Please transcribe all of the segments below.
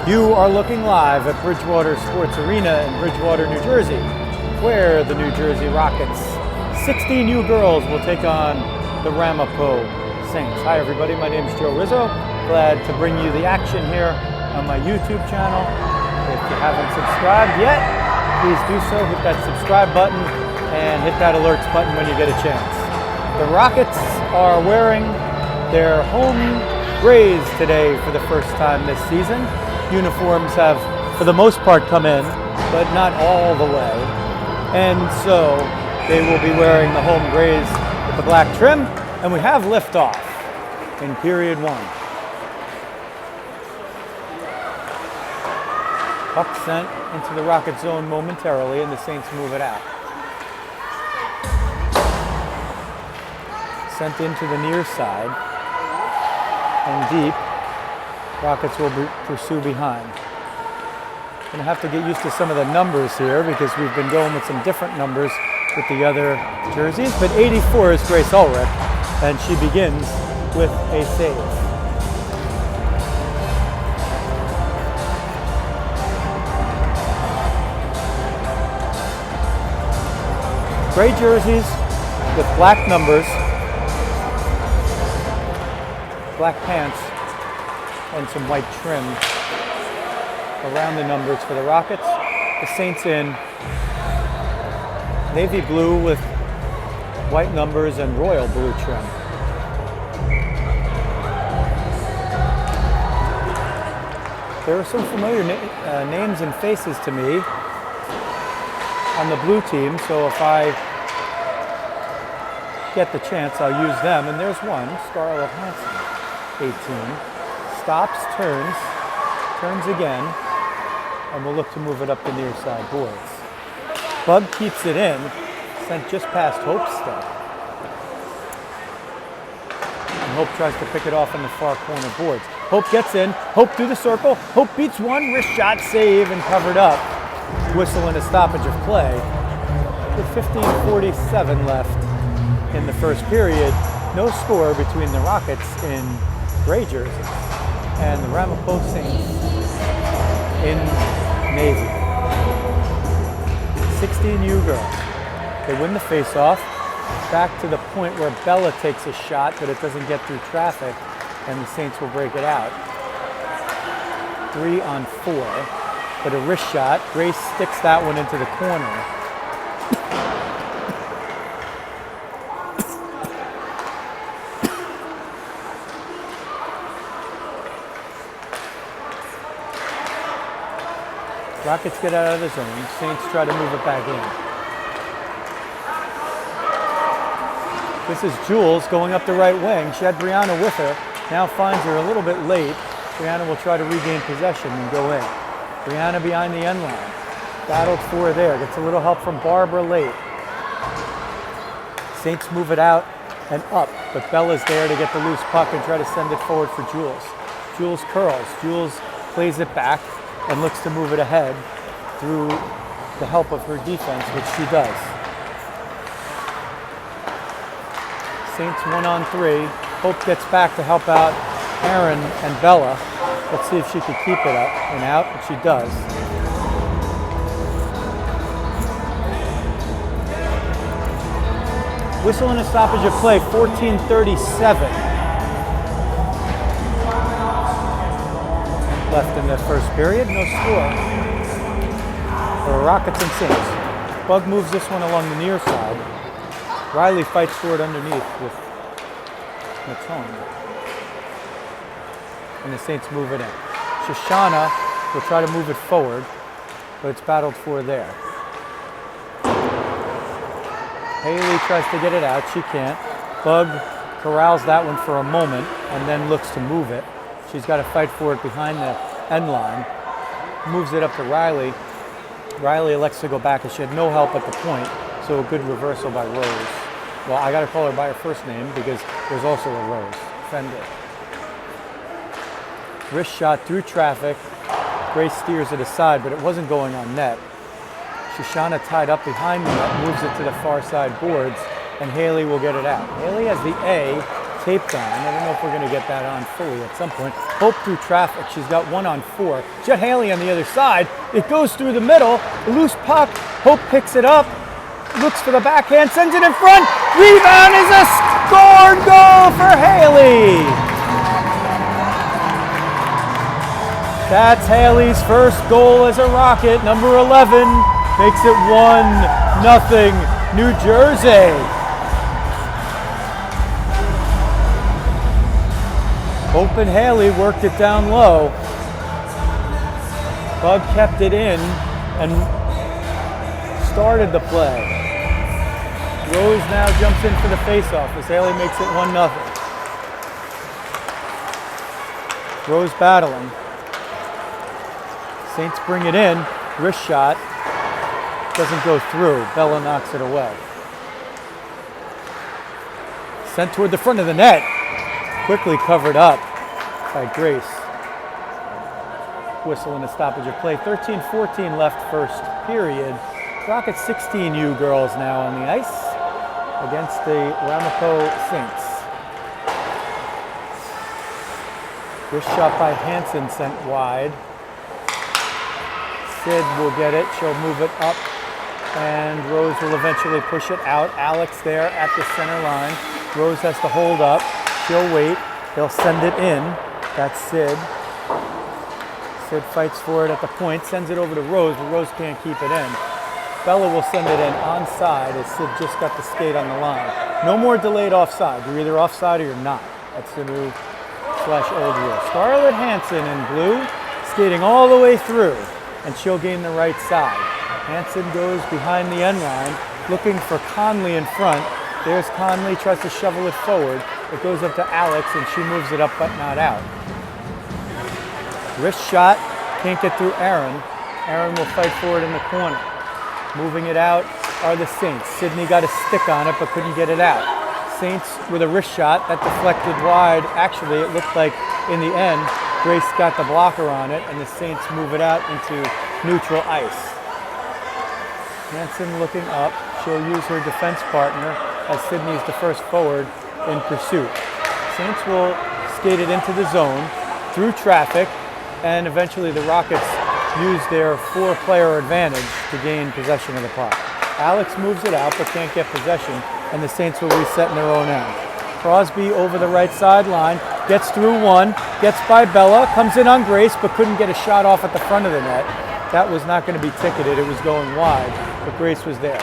You are looking live at Bridgewater Sports Arena in Bridgewater, New Jersey, where the New Jersey Rockets, 16 U Girls, will take on the Ramapo Saints. Hi everybody, my name is Joe Rizzo. Glad to bring you the action here on my YouTube channel. If you haven't subscribed yet, please do so. Hit that subscribe button and hit that alerts button when you get a chance. The Rockets are wearing their home grays today for the first time this season. Uniforms have, for the most part, come in, but not all the way. And so they will be wearing the home grays with the black trim, and we have liftoff in period one. Puck sent into the Rocket zone momentarily, and the Saints move it out. Sent into the near side and deep. Rockets will pursue behind. Gonna have to get used to some of the numbers here because we've been going with some different numbers with the other jerseys, but 84 is Grace Ulrich, and she begins with a save. Gray jerseys with black numbers, black pants, and some white trim around the numbers for the Rockets. The Saints in navy blue with white numbers and royal blue trim. There are some familiar names and faces to me on the blue team, so if I get the chance, I'll use them. And there's one, Scarlett Hansen, 18. Stops, turns again, and we'll look to move it up the near side boards. Bug keeps it in, sent just past Hope's step. And Hope tries to pick it off in the far corner boards. Hope gets in, Hope through the circle, Hope beats one, wrist shot, save, and covered up. Whistle and a stoppage of play. With 15:47 left in the first period, no score between the Rockets in gray jerseys and the Ramapo Saints in navy. 16 U Girls. They win the face-off. Back to the point where Bella takes a shot, but it doesn't get through traffic, and the Saints will break it out. 3 on 4, but a wrist shot. Grace sticks that one into the corner. Rockets get out of the zone. Saints try to move it back in. This is Jules going up the right wing. She had Brianna with her. Now finds her a little bit late. Brianna will try to regain possession and go in. Brianna behind the end line. Battled for there. Gets a little help from Barbara late. Saints move it out and up, but Bella's there to get the loose puck and try to send it forward for Jules. Jules curls. Jules plays it back and looks to move it ahead through the help of her defense, which she does. Saints 1 on 3. Hope gets back to help out Aaron and Bella. Let's see if she can keep it up and out, and she does. Whistle and a stoppage of play, 14:37. Left in the first period, no score for Rockets and Saints. Bug moves this one along the near side. Riley fights for it underneath with Matone. And the Saints move it in. Shoshana will try to move it forward, but it's battled for there. Haley tries to get it out, she can't. Bug corrals that one for a moment and then looks to move it. She's got to fight for it behind the end line. Moves it up to Riley. Riley elects to go back as she had no help at the point, so a good reversal by Rose. Well, I got to call her by her first name because there's also a Rose. Fender. Wrist shot through traffic. Grace steers it aside, but it wasn't going on net. Shoshana tied up behind the net, moves it to the far side boards, and Haley will get it out. Haley has the A taped on. I don't know if we're going to get that on fully at some point. Hope through traffic. She's got 1 on 4. Jet Haley on the other side. It goes through the middle. Loose puck. Hope picks it up. Looks for the backhand. Sends it in front. Rebound is a scored goal for Haley. That's Haley's first goal as a Rocket. Number 11 makes it 1-0 New Jersey. Hope and Haley worked it down low. Bug kept it in and started the play. Rose now jumps in for the faceoff as Haley makes it 1-0. Rose battling. Saints bring it in. Wrist shot. Doesn't go through. Bella knocks it away. Sent toward the front of the net. Quickly covered up by Grace. Whistle and a stoppage of play. 13-14 left first period. Rockets 16 U Girls now on the ice against the Ramapo Saints. Wrist shot by Hansen sent wide. Sid will get it. She'll move it up. And Rose will eventually push it out. Alex there at the center line. Rose has to hold up. She'll wait. They'll send it in. That's Sid. Sid fights for it at the point. Sends it over to Rose, but Rose can't keep it in. Bella will send it in onside as Sid just got the skate on the line. No more delayed offside. You're either offside or you're not. That's the new /old rule. Scarlett Hansen in blue, skating all the way through, and she'll gain the right side. Hansen goes behind the end line, looking for Conley in front. There's Conley, tries to shovel it forward. It goes up to Alex, and she moves it up but not out. Wrist shot, can't get through Aaron. Aaron will fight for it in the corner. Moving it out are the Saints. Sydney got a stick on it but couldn't get it out. Saints with a wrist shot, that deflected wide. Actually, it looked like in the end, Grace got the blocker on it, and the Saints move it out into neutral ice. Hansen looking up. She'll use her defense partner as Sydney's the first forward in pursuit. Saints will skate it into the zone through traffic, and eventually the Rockets use their 4-player advantage to gain possession of the puck. Alex moves it out but can't get possession, and the Saints will reset in their own end. Crosby over the right sideline, gets through one, gets by Bella, comes in on Grace but couldn't get a shot off at the front of the net. That was not going to be ticketed, it was going wide, but Grace was there.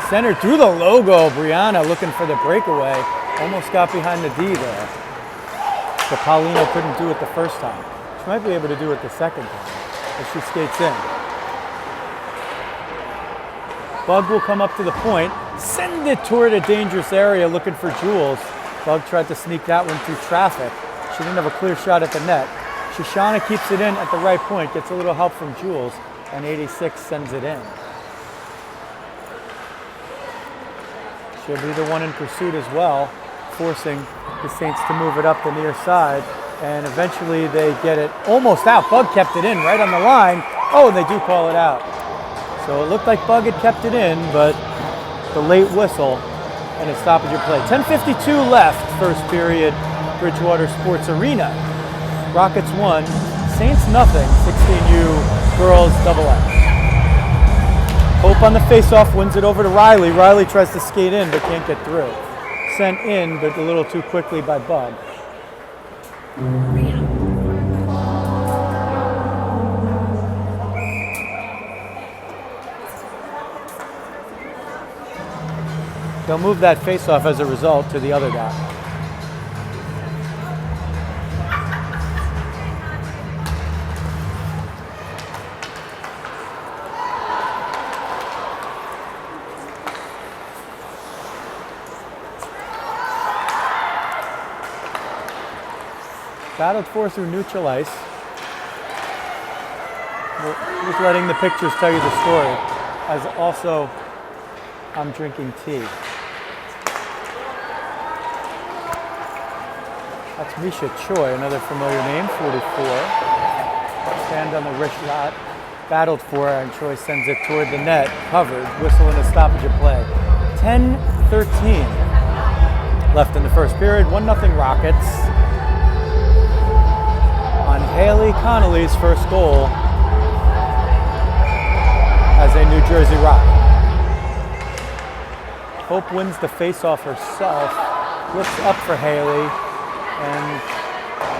Centered through the logo, Brianna looking for the breakaway, almost got behind the D there. But Paulino couldn't do it the first time. She might be able to do it the second time as she skates in. Bug will come up to the point, send it toward a dangerous area looking for Jules. Bug tried to sneak that one through traffic. She didn't have a clear shot at the net. Shoshana keeps it in at the right point, gets a little help from Jules, and 86 sends it in. She'll be the one in pursuit as well, forcing the Saints to move it up the near side, and eventually they get it almost out. Bug kept it in right on the line. Oh, and they do call it out. So it looked like Bug had kept it in, but the late whistle and a stoppage of play. 10:52 left, first period, Bridgewater Sports Arena. Rockets 1, Saints nothing, 16U Girls AA. Hope on the faceoff wins it over to Riley. Riley tries to skate in but can't get through. Sent in but a little too quickly by Bug. They'll move that faceoff as a result to the other guy. Battled for through neutral ice. Just letting the pictures tell you the story, as also I'm drinking tea. That's Misha Choi, another familiar name, 44. Stand on the wrist shot, battled for, and Choi sends it toward the net, covered, whistle and a stoppage of play. 10-13. left in the first period. 1-0 Rockets on Haley Connolly's first goal as a New Jersey Rock. Hope wins the face-off herself, looks up for Haley, and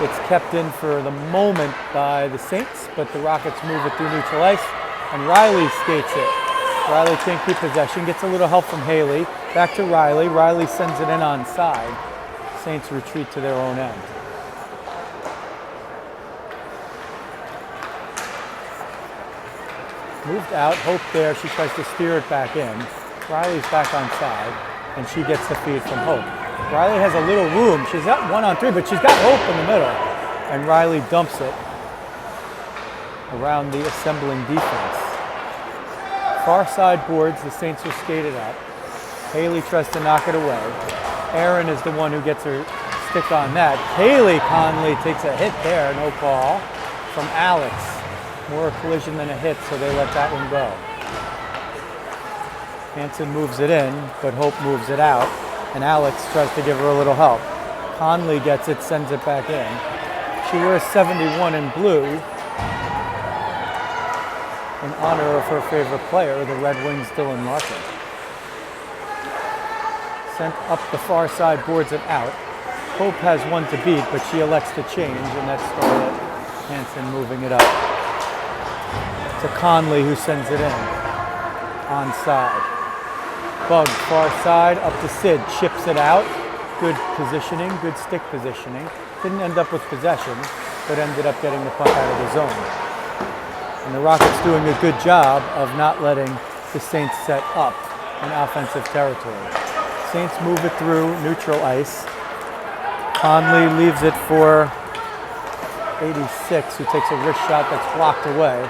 it's kept in for the moment by the Saints, but the Rockets move it through neutral ice, and Riley skates it. Riley can't keep possession, gets a little help from Haley. Back to Riley. Riley sends it in onside. Saints retreat to their own end. Moved out, Hope there, she tries to steer it back in. Riley's back onside, and she gets the feed from Hope. Riley has a little room. She's got 1-on-3, but she's got Hope in the middle. And Riley dumps it around the assembling defense. Far side boards, the Saints are skated up. Haley tries to knock it away. Aaron is the one who gets her stick on that. Haley Conley takes a hit there, no call, from Alex. More a collision than a hit, so they let that one go. Hanson moves it in, but Hope moves it out, and Alex tries to give her a little help. Conley gets it, sends it back in. She wears 71 in blue in honor of her favorite player, the Red Wings' Dylan Larkin. Sent up the far side, boards it out. Hope has one to beat, but she elects to change, and that's Scarlett Hanson moving it up to Conley, who sends it in. Onside. Bug, far side, up to Sid, chips it out. Good positioning, good stick positioning. Didn't end up with possession, but ended up getting the puck out of the zone. And the Rockets doing a good job of not letting the Saints set up in offensive territory. Saints move it through neutral ice. Conley leaves it for 86, who takes a wrist shot that's blocked away.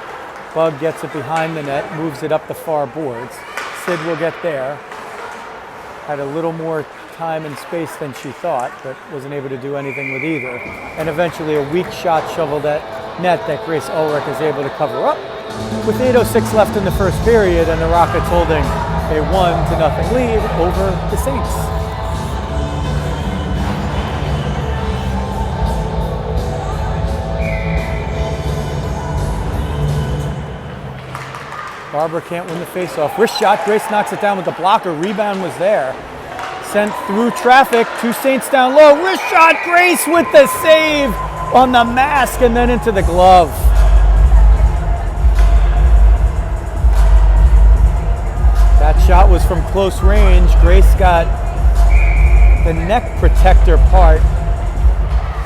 Bug gets it behind the net, moves it up the far boards. Sid will get there. Had a little more time and space than she thought, but wasn't able to do anything with either. And eventually a weak shot shoveled at net that Grace Ulrich is able to cover up. With 8:06 left in the first period, and the Rockets holding a 1-0 lead over the Saints. Barber can't win the faceoff. Wrist shot, Grace knocks it down with the blocker. Rebound was there. Sent through traffic, two Saints down low. Wrist shot, Grace with the save on the mask and then into the glove. That shot was from close range. Grace got the neck protector part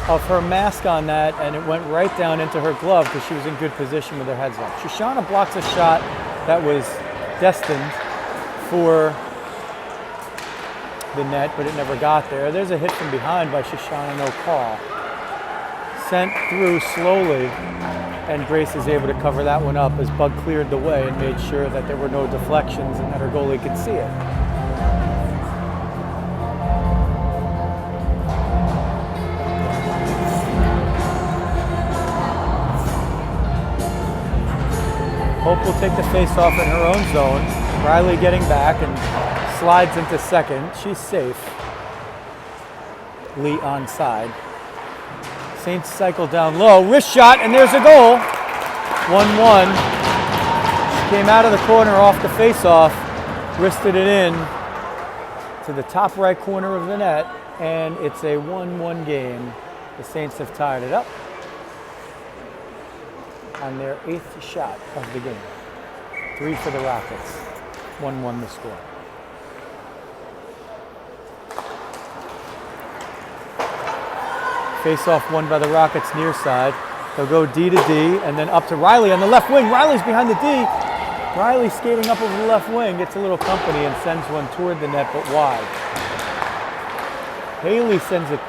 of her mask on that, and it went right down into her glove because she was in good position with her heads up. Shoshana blocks a shot that was destined for the net, but it never got there. There's a hit from behind by Shoshana, no call. Sent through slowly, and Grace is able to cover that one up as Bug cleared the way and made sure that there were no deflections and that her goalie could see it. Hope will take the face-off in her own zone. Riley getting back and slides into second. She's safe. Lee onside. Saints cycle down low. Wrist shot, and there's a goal. 1-1. She came out of the corner off the face-off, wristed it in to the top right corner of the net, and it's a 1-1 game. The Saints have tied it up on their 8th shot of the game. 3 for the Rockets. 1-1 the score. Face-off won by the Rockets near side. They'll go D to D and then up to Riley on the left wing. Riley's behind the D. Riley skating up over the left wing, gets a little company and sends one toward the net but wide. Haley sends it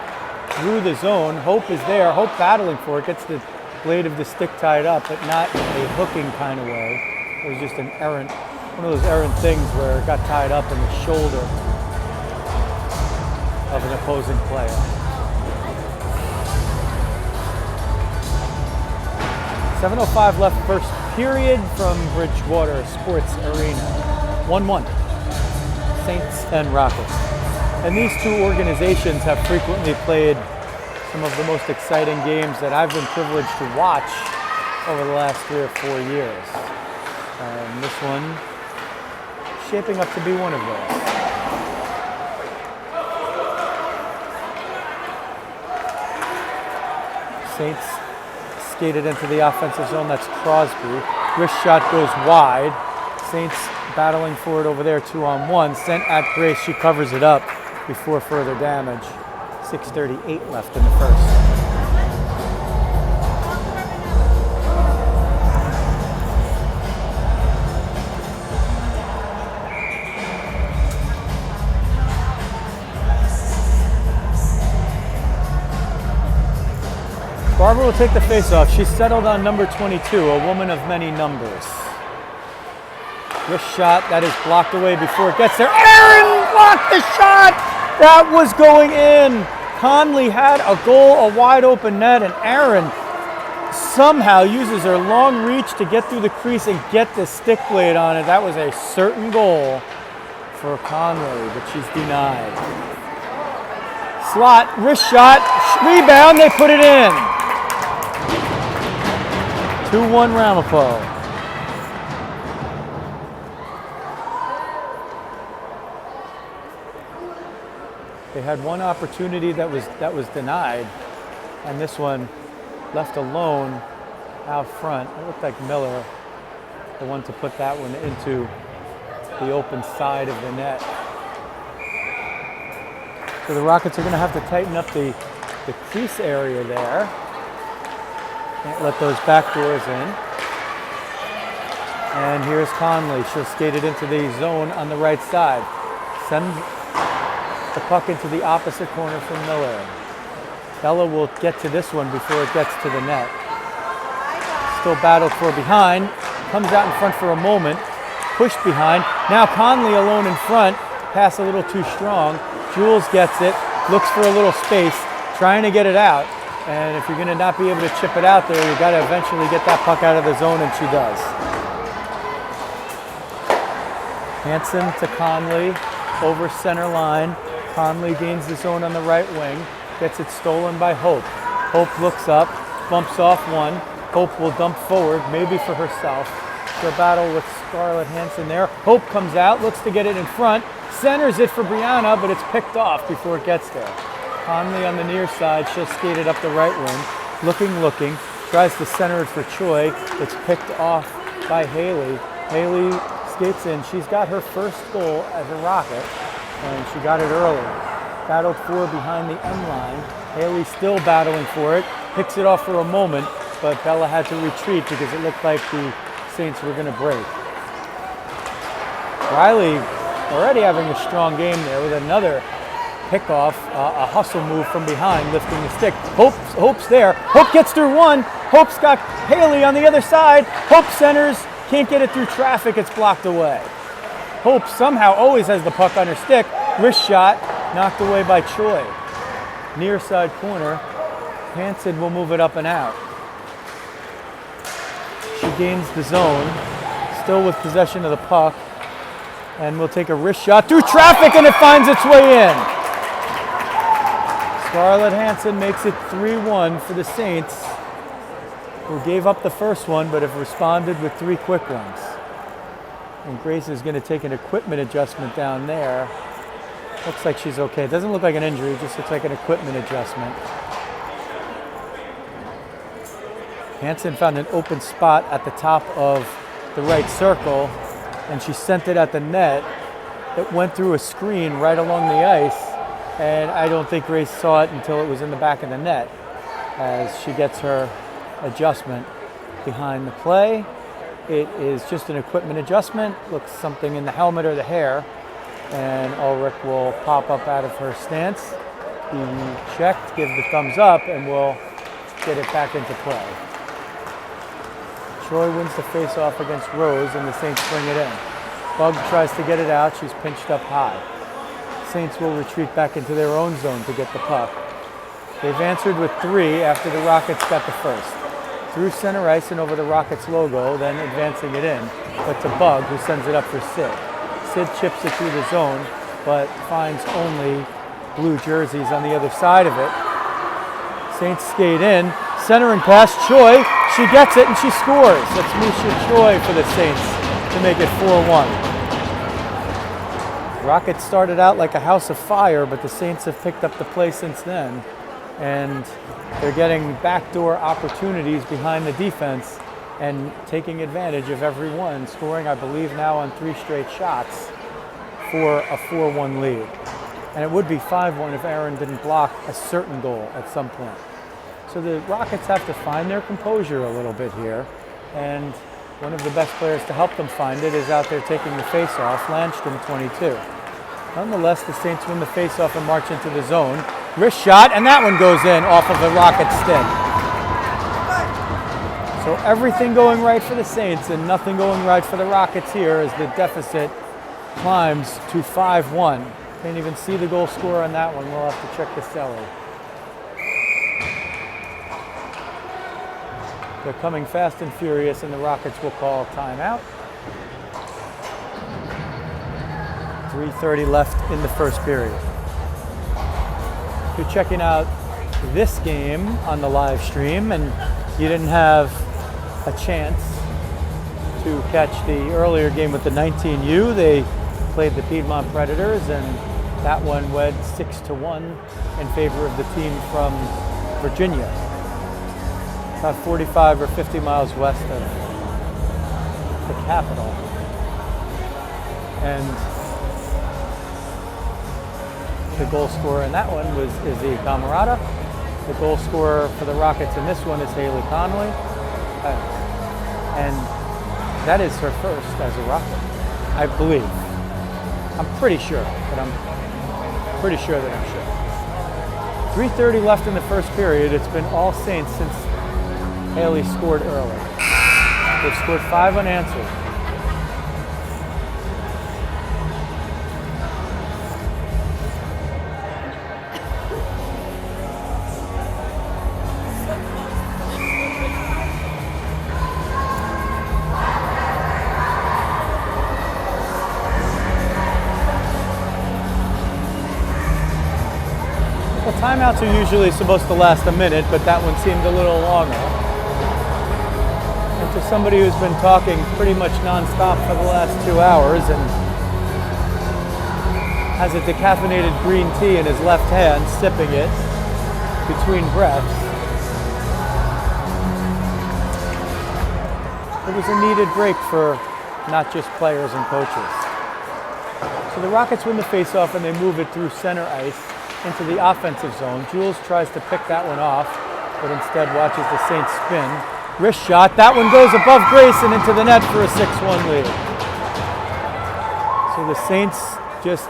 through the zone. Hope is there. Hope battling for it. Gets the blade of the stick tied up, but not a hooking kind of way. It was just an errant, one of those errant things where it got tied up in the shoulder of an opposing player. 7:05 left first period from Bridgewater Sports Arena. 1-1. Saints and Rockets. And these two organizations have frequently played some of the most exciting games that I've been privileged to watch over the last 3 or 4 years. And this one shaping up to be one of those. Saints skated into the offensive zone. That's Crosby. Wrist shot goes wide. Saints battling for it over there, 2-on-1. Sent at Grace. She covers it up before further damage. 6:38 left in the first. Barbara will take the face-off. She's settled on number 22, a woman of many numbers. Wrist shot, that is blocked away before it gets there. Aaron blocked the shot! That was going in. Conley had a goal, a wide open net, and Aaron somehow uses her long reach to get through the crease and get the stick blade on it. That was a certain goal for Conley, but she's denied. Slot, wrist shot, rebound, they put it in. 2-1 Ramapo. They had one opportunity that was denied, and this one left alone out front. It looked like Miller, the one to put that one into the open side of the net. So the Rockets are going to have to tighten up the crease area there. Can't let those back doors in. And here's Conley. She'll skate it into the zone on the right side. Send the puck into the opposite corner from Miller. Bella will get to this one before it gets to the net. Still battled for behind. Comes out in front for a moment. Pushed behind. Now Conley alone in front. Pass a little too strong. Jules gets it. Looks for a little space. Trying to get it out. And if you're going to not be able to chip it out there, you've got to eventually get that puck out of the zone, and she does. Hanson to Conley, over center line. Conley gains the zone on the right wing, gets it stolen by Hope. Hope looks up, bumps off one. Hope will dump forward, maybe for herself. She'll battle with Scarlett Hanson there. Hope comes out, looks to get it in front, centers it for Brianna, but it's picked off before it gets there. Conley on the near side, she'll skate it up the right wing. Looking, tries to center it for Choi. It's picked off by Haley. Haley skates in. She's got her first goal as a Rocket, and she got it early. Battled for behind the M line. Haley still battling for it. Picks it off for a moment, but Bella had to retreat because it looked like the Saints were going to break. Riley already having a strong game there with another pick-off, a hustle move from behind, lifting the stick. Hope's there. Hope gets through one. Hope's got Haley on the other side. Hope centers, can't get it through traffic. It's blocked away. Hope somehow always has the puck on her stick. Wrist shot, knocked away by Choi. Near side corner. Hanson will move it up and out. She gains the zone, still with possession of the puck, and will take a wrist shot through traffic, and it finds its way in. Scarlett Hanson makes it 3-1 for the Saints, who gave up the first one but have responded with 3 quick ones. And Grace is going to take an equipment adjustment down there. Looks like she's okay. It doesn't look like an injury, it just looks like an equipment adjustment. Hanson found an open spot at the top of the right circle, and she sent it at the net. It went through a screen right along the ice, and I don't think Grace saw it until it was in the back of the net as she gets her adjustment behind the play. It is just an equipment adjustment, looks something in the helmet or the hair, and Ulrich will pop up out of her stance. He checked, give the thumbs up, and we'll get it back into play. Troy wins the face-off against Rose, and the Saints bring it in. Bug tries to get it out. She's pinched up high. Saints will retreat back into their own zone to get the puck. They've answered with 3 after the Rockets got the first. Through center ice and over the Rockets logo, then advancing it in, but to Bug, who sends it up for Sid. Sid chips it through the zone. but finds only blue jerseys on the other side of it. Saints skate in, centering pass, Choi, she gets it and she scores. That's Misha Choi for the Saints to make it 4-1. Rockets started out like a house of fire, but the Saints have picked up the play since then, and they're getting backdoor opportunities behind the defense and taking advantage of every one, scoring, I believe, now on 3 straight shots for a 4-1 lead. And it would be 5-1 if Aaron didn't block a certain goal at some point. So the Rockets have to find their composure a little bit here, and one of the best players to help them find it is out there taking the face-off, Landstrom, 22. Nonetheless, the Saints win the face-off and march into the zone. Wrist shot, and that one goes in off of a Rocket stick. So everything going right for the Saints and nothing going right for the Rockets here as the deficit climbs to 5-1. Can't even see the goal scorer on that one. We'll have to check the cellar. They're coming fast and furious, and the Rockets will call timeout. 3:30 left in the first period. If you're checking out this game on the live stream and you didn't have a chance to catch the earlier game with the 19U, they played the Piedmont Predators, and that one went 6-1 in favor of the team from Virginia. About 45 or 50 miles west of the capital. And the goal scorer in that one was Izzy Camarada. The goal scorer for the Rockets in this one is Haley Conley. And that is her first as a Rocket, I believe. I'm pretty sure, but I'm pretty sure that I'm sure. 3:30 left in the first period. It's been all Saints since Haley scored early. They've scored 5 unanswered. Well, timeouts are usually supposed to last a minute, but that one seemed a little longer. And to somebody who's been talking pretty much nonstop for the last 2 hours and has a decaffeinated green tea in his left hand, sipping it between breaths, it was a needed break for not just players and coaches. So the Rockets win the faceoff and they move it through center ice into the offensive zone. Jules tries to pick that one off, but instead watches the Saints spin. Wrist shot, that one goes above Grace and into the net for a 6-1 lead. So the Saints just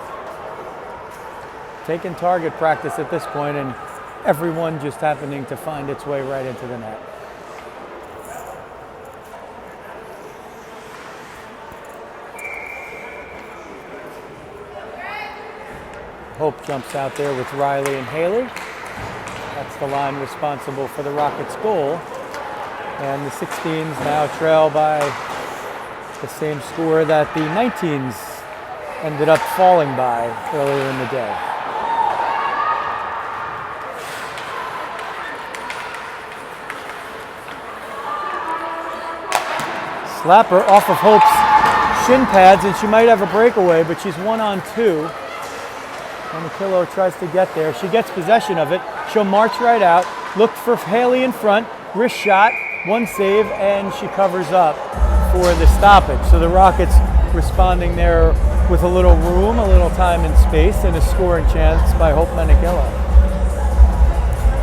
taking target practice at this point, and everyone just happening to find its way right into the net. Hope jumps out there with Riley and Haley. That's the line responsible for the Rockets' goal. And the 16s now trail by the same score that the 19s ended up falling by earlier in the day. Slapper off of Hope's shin pads, and she might have a breakaway, but she's 1-on-2. And Makillo tries to get there. She gets possession of it. She'll march right out, look for Haley in front, wrist shot, one save, and she covers up for the stoppage. So the Rockets responding there with a little room, a little time and space, and a scoring chance by Hope Menikillo.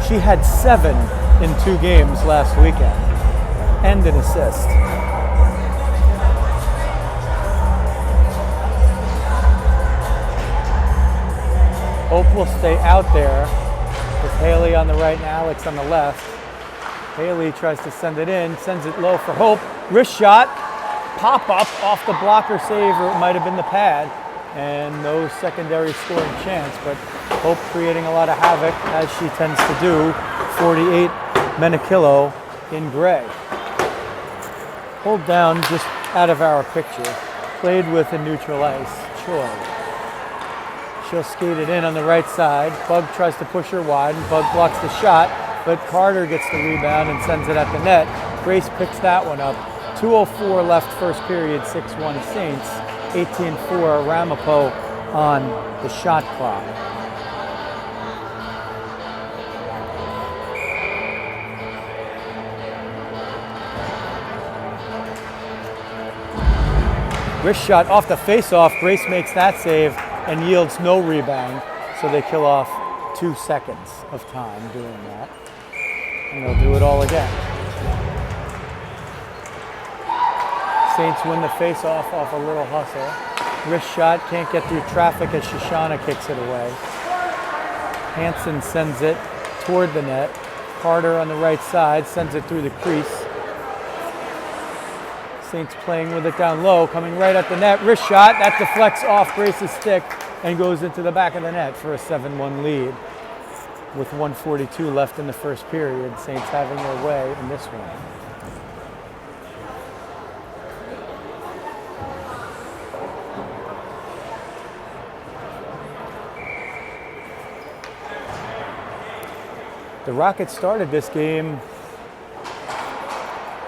She had 7 in 2 games last weekend, and an assist. Hope will stay out there with Haley on the right and Alex on the left. Haley tries to send it in, sends it low for Hope. Wrist shot, pop up off the blocker save, or it might have been the pad, and no secondary scoring chance, but Hope creating a lot of havoc, as she tends to do. 48 Menikillo in gray. Pulled down just out of our picture. Played with a neutral ice, Choi. She'll skate it in on the right side. Bug tries to push her wide, and Bug blocks the shot, but Carter gets the rebound and sends it at the net. Grace picks that one up. 2:04 left first period, 6-1 Saints, 18-4 Ramapo on the shot clock. Wrist shot off the face-off. Grace makes that save and yields no rebound, so they kill off 2 seconds of time doing that. And they'll do it all again. Saints win the face-off off a little hustle. Wrist shot, can't get through traffic as Shoshana kicks it away. Hansen sends it toward the net. Carter on the right side sends it through the crease. Saints playing with it down low, coming right at the net. Wrist shot, that deflects off Grace's stick and goes into the back of the net for a 7-1 lead. With 1:42 left in the first period, Saints having their way in this one. The Rockets started this game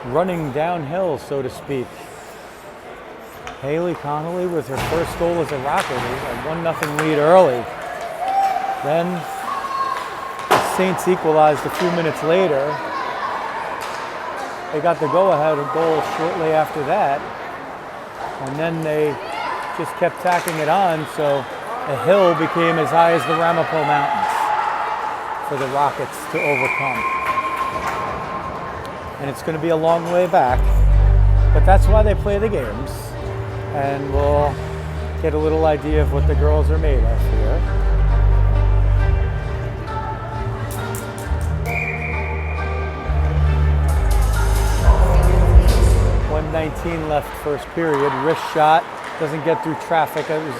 running downhill, so to speak. Haley Connolly with her first goal as a Rocket, a 1-0 lead early. Then the Saints equalized a few minutes later. They got the go-ahead goal shortly after that. And then they just kept tacking it on, so the hill became as high as the Ramapo Mountains for the Rockets to overcome. And it's going to be a long way back, but that's why they play the games. And we'll get a little idea of what the girls are made of here. .119 left first period. Wrist shot, doesn't get through traffic. It was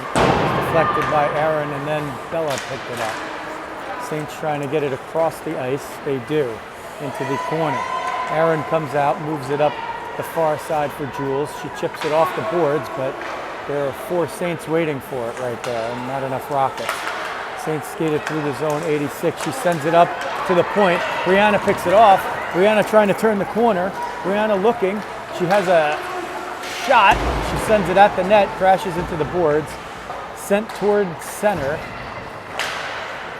deflected by Aaron, and then Bella picked it up. Saints trying to get it across the ice. They do, into the corner. Aaron comes out, moves it up the far side for Jules. She chips it off the boards, but there are 4 Saints waiting for it right there, and not enough Rockets. Saints skated through the zone, 86. She sends it up to the point. Brianna picks it off. Brianna trying to turn the corner. Brianna looking. She has a shot. She sends it at the net, crashes into the boards. Sent toward center.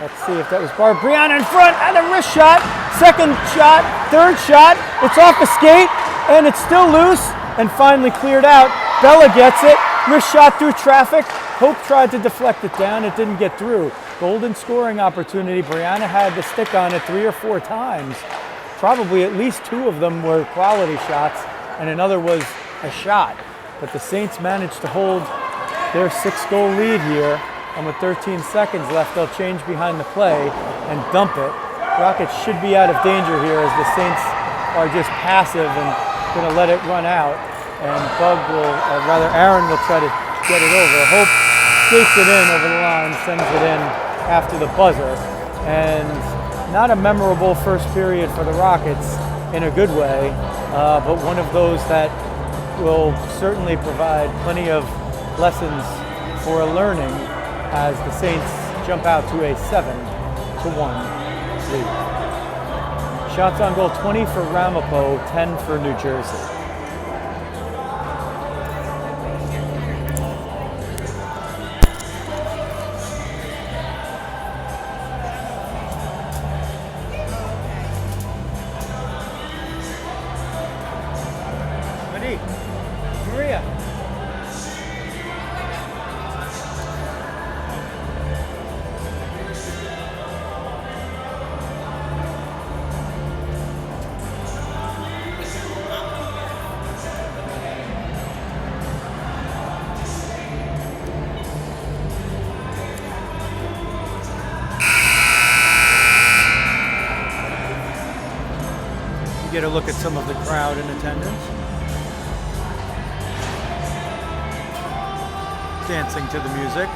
Let's see if that was Barb. Brianna in front, and a wrist shot. Second shot, third shot. It's off the skate, and it's still loose, and finally cleared out. Bella gets it. Wrist shot through traffic. Hope tried to deflect it down. It didn't get through. Golden scoring opportunity. Brianna had the stick on it 3 or 4 times. Probably at least 2 of them were quality shots, and another was a shot. But the Saints managed to hold their 6-goal lead here. And with 13 seconds left, they'll change behind the play and dump it. Rockets should be out of danger here as the Saints are just passive and going to let it run out. And Aaron will try to get it over. Hope skates it in over the line, sends it in after the buzzer. And not a memorable first period for the Rockets in a good way, but one of those that will certainly provide plenty of lessons for a learning as the Saints jump out to a 7-1 lead. Shots on goal, 20 for Ramapo, 10 for New Jersey. Maria. Get a look at some of the crowd in attendance. Dancing to the music.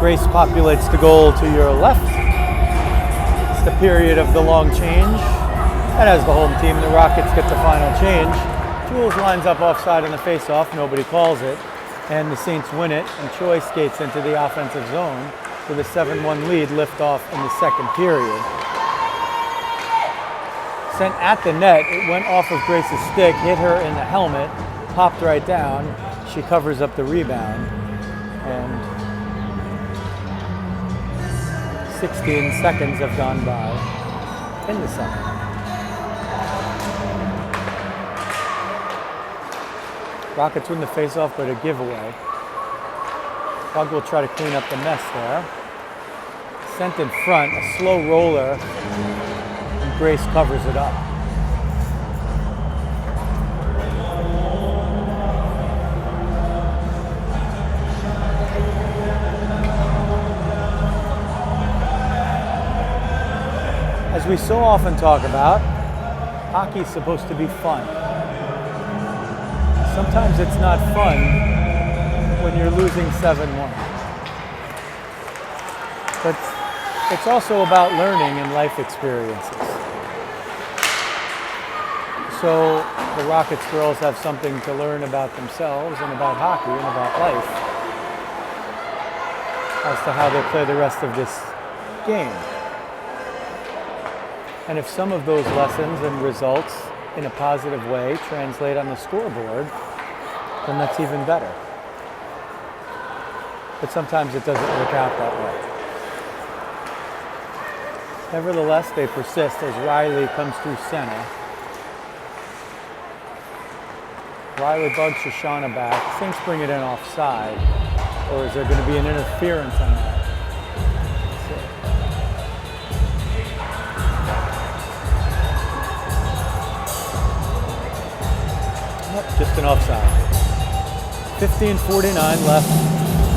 Grace populates the goal to your left. It's the period of the long change. And as the home team, the Rockets get the final change. Jules lines up offside on the face-off. Nobody calls it. And the Saints win it. And Choi skates into the offensive zone with a 7-1 lead lift-off in the second period. Sent at the net. It went off of Grace's stick, hit her in the helmet, popped right down. She covers up the rebound. And 16 seconds have gone by in the second. Rockets win the face-off, but a giveaway. Bug will try to clean up the mess there. Sent in front, a slow roller, and Grace covers it up. As we so often talk about, hockey's supposed to be fun. Sometimes it's not fun when you're losing 7-1. But it's also about learning and life experiences. So the Rockets girls have something to learn about themselves and about hockey and about life as to how they play the rest of this game. And if some of those lessons and results in a positive way translate on the scoreboard, then that's even better. But sometimes it doesn't work out that way. Nevertheless, they persist as Riley comes through center. Riley bugs Shoshana back. Saints bring it in offside. Or is there going to be an interference on that? Just an offside. 15:49 left.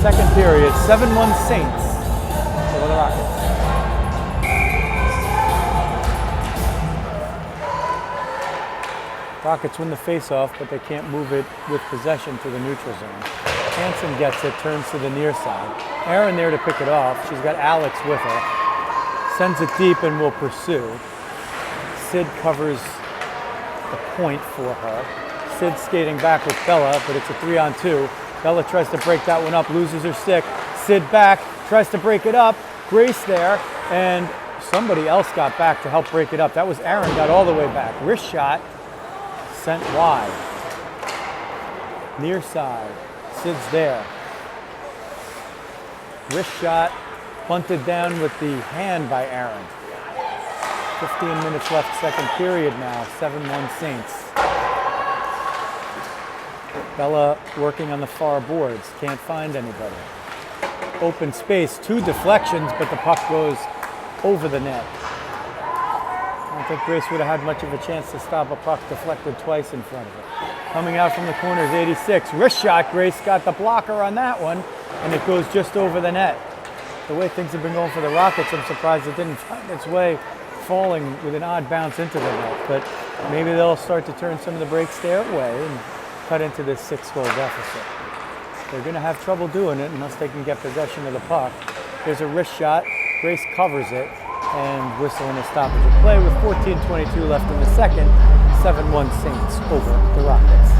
Second period. 7-1 Saints over the Rockets. Rockets win the face-off, but they can't move it with possession to the neutral zone. Hansen gets it, turns to the near side. Aaron there to pick it off. She's got Alex with her. Sends it deep and will pursue. Sid covers the point for her. Sid skating back with Bella, but it's a 3-on-2. Bella tries to break that one up, loses her stick. Sid back, tries to break it up. Grace there, and somebody else got back to help break it up. That was Aaron, got all the way back. Wrist shot, sent wide. Near side, Sid's there. Wrist shot, bunted down with the hand by Aaron. 15 minutes left, second period now, 7-1 Saints. Bella working on the far boards, can't find anybody. Open space, 2 deflections, but the puck goes over the net. I don't think Grace would have had much of a chance to stop a puck deflected twice in front of her. Coming out from the corner is 86. Wrist shot, Grace got the blocker on that one, and it goes just over the net. The way things have been going for the Rockets, I'm surprised it didn't find its way falling with an odd bounce into the net, but maybe they'll start to turn some of the breaks their way and cut into this 6-goal deficit. They're going to have trouble doing it unless they can get possession of the puck. There's a wrist shot. Grace covers it and whistling a stoppage of play with 14:22 left in the second. 7-1 Saints over the Rockets.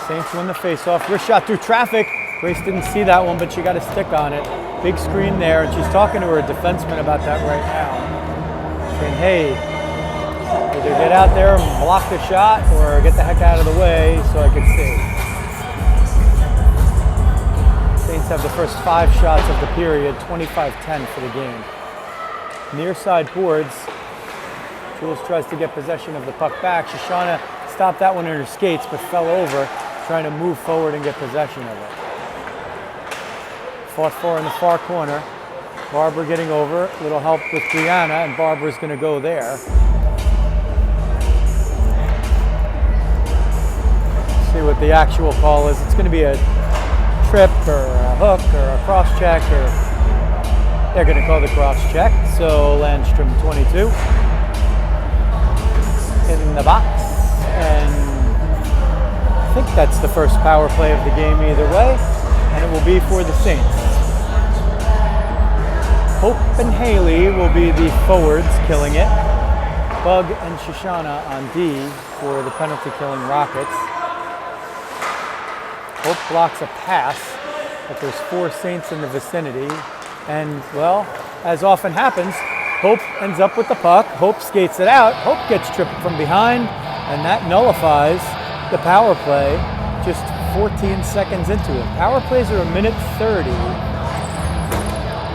Saints win the face-off. Wrist shot through traffic. Grace didn't see that one, but she got a stick on it. Big screen there, and she's talking to her defenseman about that right now. Saying, hey, either get out there and block the shot or get the heck out of the way so I can see. Saints have the first 5 shots of the period, 25-10 for the game. Near side boards. Jules tries to get possession of the puck back. Shoshana stopped that one in her skates, but fell over, trying to move forward and get possession of it. Fought for in the far corner. Barbara getting over, a little help with Brianna, and Barbara's going to go there. See what the actual call is. It's going to be a trip or a hook or a cross check, or they're going to call the cross check. So Landstrom 22 in the box, and I think that's the first power play of the game either way, and it will be for the Saints. Hope and Haley will be the forwards killing it. Bug and Shoshana on D for the penalty killing Rockets. Hope blocks a pass, but there's 4 Saints in the vicinity. And, well, as often happens, Hope ends up with the puck. Hope skates it out. Hope gets tripped from behind, and that nullifies the power play just 14 seconds into it. Power plays are 1:30,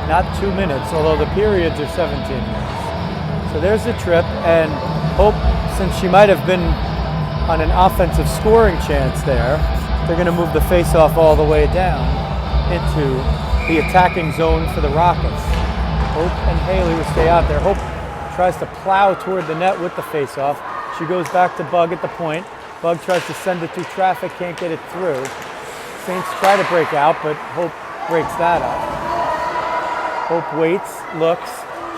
not 2 minutes, although the periods are 17 minutes. So there's the trip, and Hope, since she might have been on an offensive scoring chance there, they're going to move the face-off all the way down into the attacking zone for the Rockets. Hope and Haley will stay out there. Hope tries to plow toward the net with the face-off. She goes back to Bug at the point. Bug tries to send it through traffic, can't get it through. Saints try to break out, but Hope breaks that up. Hope waits, looks.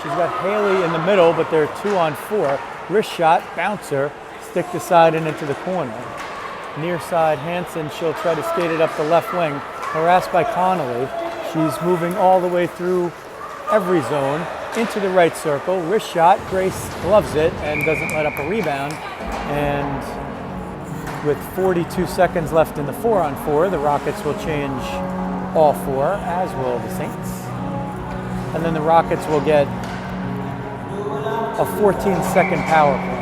She's got Haley in the middle, but they're 2-on-4. Wrist shot, bouncer, stick to side and into the corner. Near side, Hansen, she'll try to skate it up the left wing, harassed by Connolly. She's moving all the way through every zone, into the right circle. Wrist shot, Grace gloves it and doesn't let up a rebound. And with 42 seconds left in the 4-on-4, the Rockets will change all 4, as will the Saints. And then the Rockets will get a 14-second power play.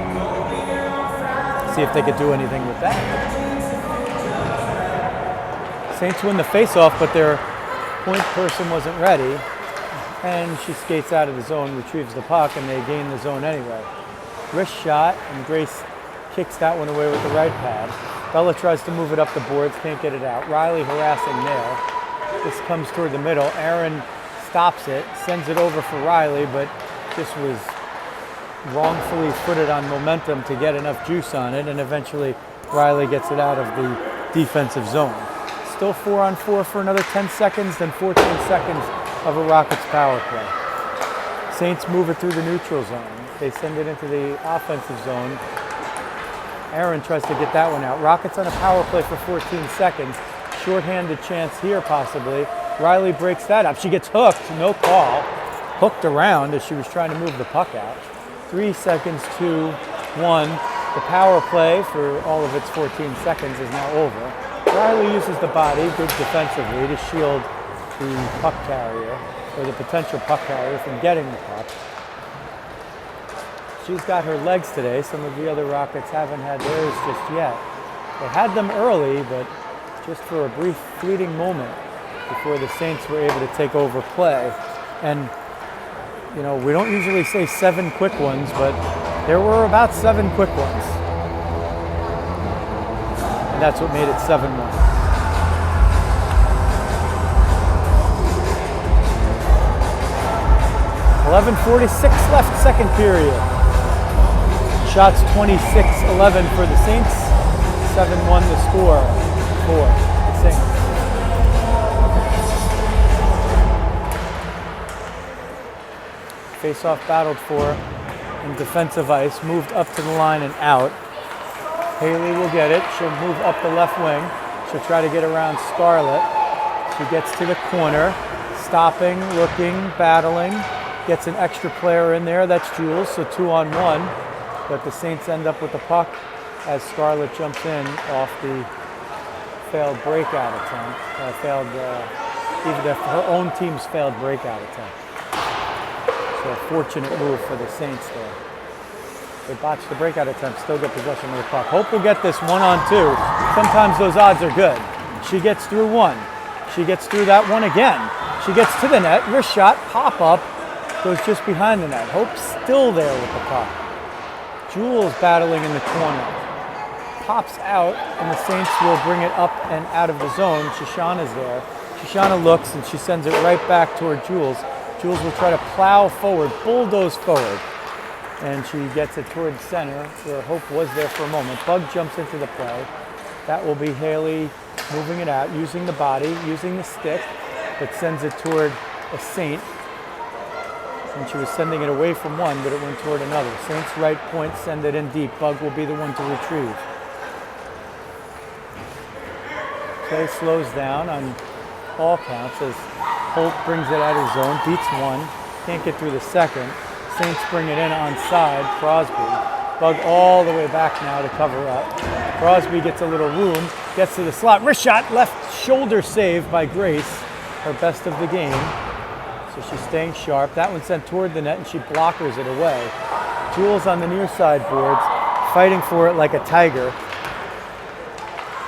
See if they could do anything with that. Saints win the face-off, but their point person wasn't ready. And she skates out of the zone, retrieves the puck, and they gain the zone anyway. Wrist shot, and Grace kicks that one away with the right pad. Bella tries to move it up the boards, can't get it out. Riley harassing there. This comes toward the middle. Aaron stops it, sends it over for Riley, but just was wrongfully footed on momentum to get enough juice on it, and eventually Riley gets it out of the defensive zone. Still 4-on-4 for another 10 seconds, then 14 seconds of a Rockets power play. Saints move it through the neutral zone. They send it into the offensive zone. Aaron tries to get that one out. Rockets on a power play for 14 seconds. Shorthanded chance here possibly. Riley breaks that up. She gets hooked, no call. Hooked around as she was trying to move the puck out. 3 seconds to 1. The power play for all of its 14 seconds is now over. Riley uses the body, good defensively, to shield the puck carrier, or the potential puck carrier, from getting the puck. She's got her legs today. Some of the other Rockets haven't had theirs just yet. They had them early, but just for a brief fleeting moment before the Saints were able to take over play. And, you know, we don't usually say 7 quick ones, but there were about 7 quick ones. And that's what made it 7-1. 11:46 left, second period. Shots 26-11 for the Saints. 7-1 the score for the Saints. Face-off battled for in defensive ice, moved up to the line and out. Haley will get it. She'll move up the left wing. She'll try to get around Scarlett. She gets to the corner, stopping, looking, battling. Gets an extra player in there, that's Jules, so 2-on-1. But the Saints end up with the puck as Scarlett jumps in off the failed breakout attempt. Even her own team's failed breakout attempt. So a fortunate move for the Saints there. They botched the breakout attempt, still get possession of the puck. Hope will get this 1-on-2. Sometimes those odds are good. She gets through one. She gets through that one again. She gets to the net, wrist shot, pop up. Goes just behind the net. Hope's still there with the puck. Jules battling in the corner. Pops out, and the Saints will bring it up and out of the zone. Shoshana's there. Shoshana looks, and she sends it right back toward Jules. Jules will try to plow forward, bulldoze forward. And she gets it toward center, where Hope was there for a moment. Bug jumps into the play. That will be Haley moving it out, using the body, using the stick, but sends it toward a Saint. And she was sending it away from one, but it went toward another. Saint's right point, send it in deep. Bug will be the one to retrieve. Play slows down on all counts as Holt brings it out of zone, beats one, can't get through the second. Saints bring it in onside, Crosby. Bug all the way back now to cover up. Crosby gets a little room, gets to the slot, wrist shot, left shoulder save by Grace, her best of the game. So she's staying sharp. That one sent toward the net and she blockers it away. Jules on the near side boards, fighting for it like a tiger,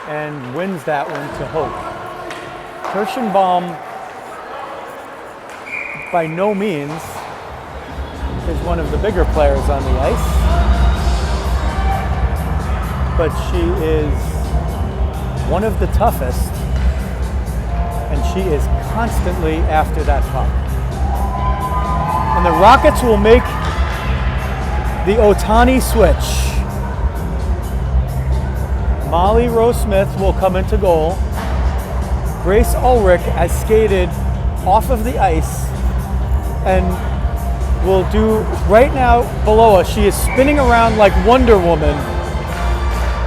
and wins that one to Hope. Kirschenbaum, by no means, is one of the bigger players on the ice, but she is one of the toughest, and she is constantly after that puck. And the Rockets will make the Otani switch. Molly Rose Smith will come into goal. Grace Ulrich has skated off of the ice and will do, right now below us, she is spinning around like Wonder Woman,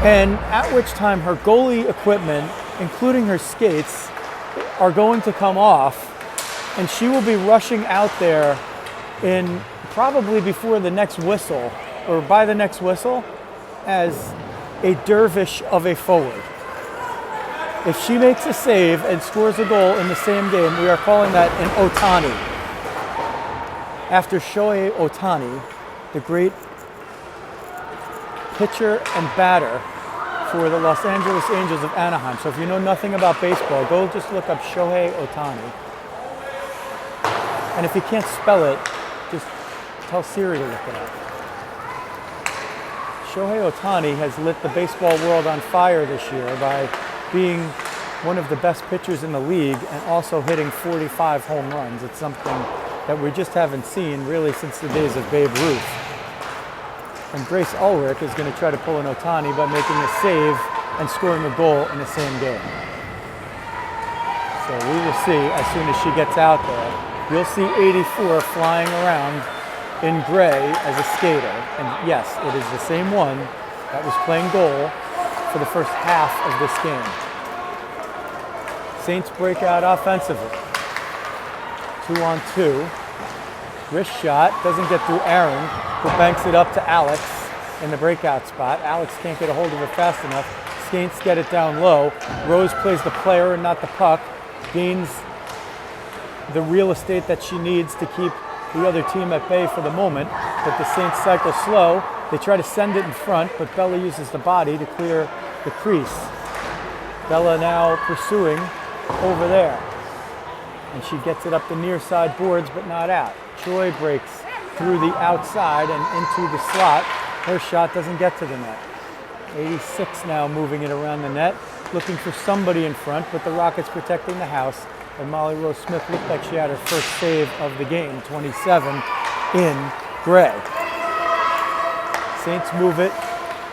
and at which time her goalie equipment, including her skates, are going to come off, and she will be rushing out there in probably before the next whistle, or by the next whistle, as a dervish of a forward. If she makes a save and scores a goal in the same game, we are calling that an Otani. After Shohei Otani, the great pitcher and batter for the Los Angeles Angels of Anaheim. So if you know nothing about baseball, go just look up Shohei Otani. And if you can't spell it, just tell Siri to look it up. Shohei Otani has lit the baseball world on fire this year by being one of the best pitchers in the league and also hitting 45 home runs. It's something that we just haven't seen really since the days of Babe Ruth. And Grace Ulrich is going to try to pull an Otani by making a save and scoring a goal in the same game. So we will see as soon as she gets out there. You'll see 84 flying around in gray as a skater. And yes, it is the same one that was playing goal for the first half of this game. Saints break out offensively. 2-on-2. Wrist shot, doesn't get through Aaron, who banks it up to Alex in the breakout spot. Alex can't get a hold of it fast enough. Saints get it down low. Rose plays the player and not the puck. Gains the real estate that she needs to keep the other team at bay for the moment. But the Saints cycle slow. They try to send it in front, but Bella uses the body to clear the crease. Bella now pursuing over there. And she gets it up the near side boards, but not out. Choi breaks through the outside and into the slot. Her shot doesn't get to the net. 86 now moving it around the net, looking for somebody in front, but the Rockets protecting the house. And Molly Rose Smith looked like she had her first save of the game, 27 in gray. Saints move it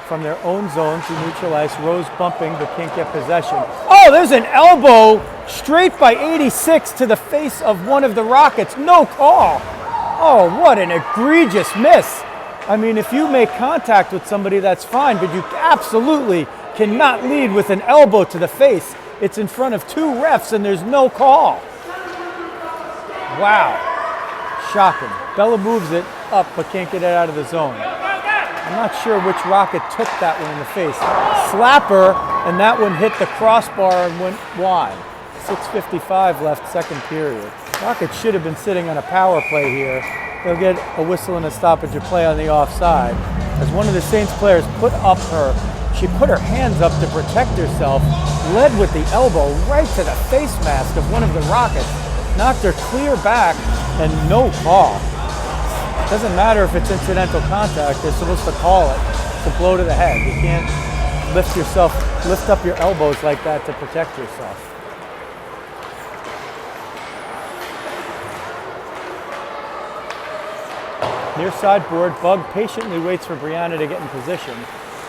from their own zone to neutral ice. Rose bumping but can't get possession. Oh, there's an elbow straight by 86 to the face of one of the Rockets. No call. Oh, what an egregious miss. I mean, if you make contact with somebody, that's fine, but you absolutely cannot lead with an elbow to the face. It's in front of two refs and there's no call. Wow. Shocking. Bella moves it up but can't get it out of the zone. I'm not sure which Rocket took that one in the face. Slapper, and that one hit the crossbar and went wide. 6:55 left, second period. Rockets should have been sitting on a power play here. They'll get a whistle and a stoppage of play on the offside. As one of the Saints players she put her hands up to protect herself, led with the elbow right to the face mask of one of the Rockets, knocked her clear back, and no call. Doesn't matter if it's incidental contact, they're supposed to call it. It's a blow to the head. You can't lift up your elbows like that to protect yourself. Near side board, Bug patiently waits for Brianna to get in position.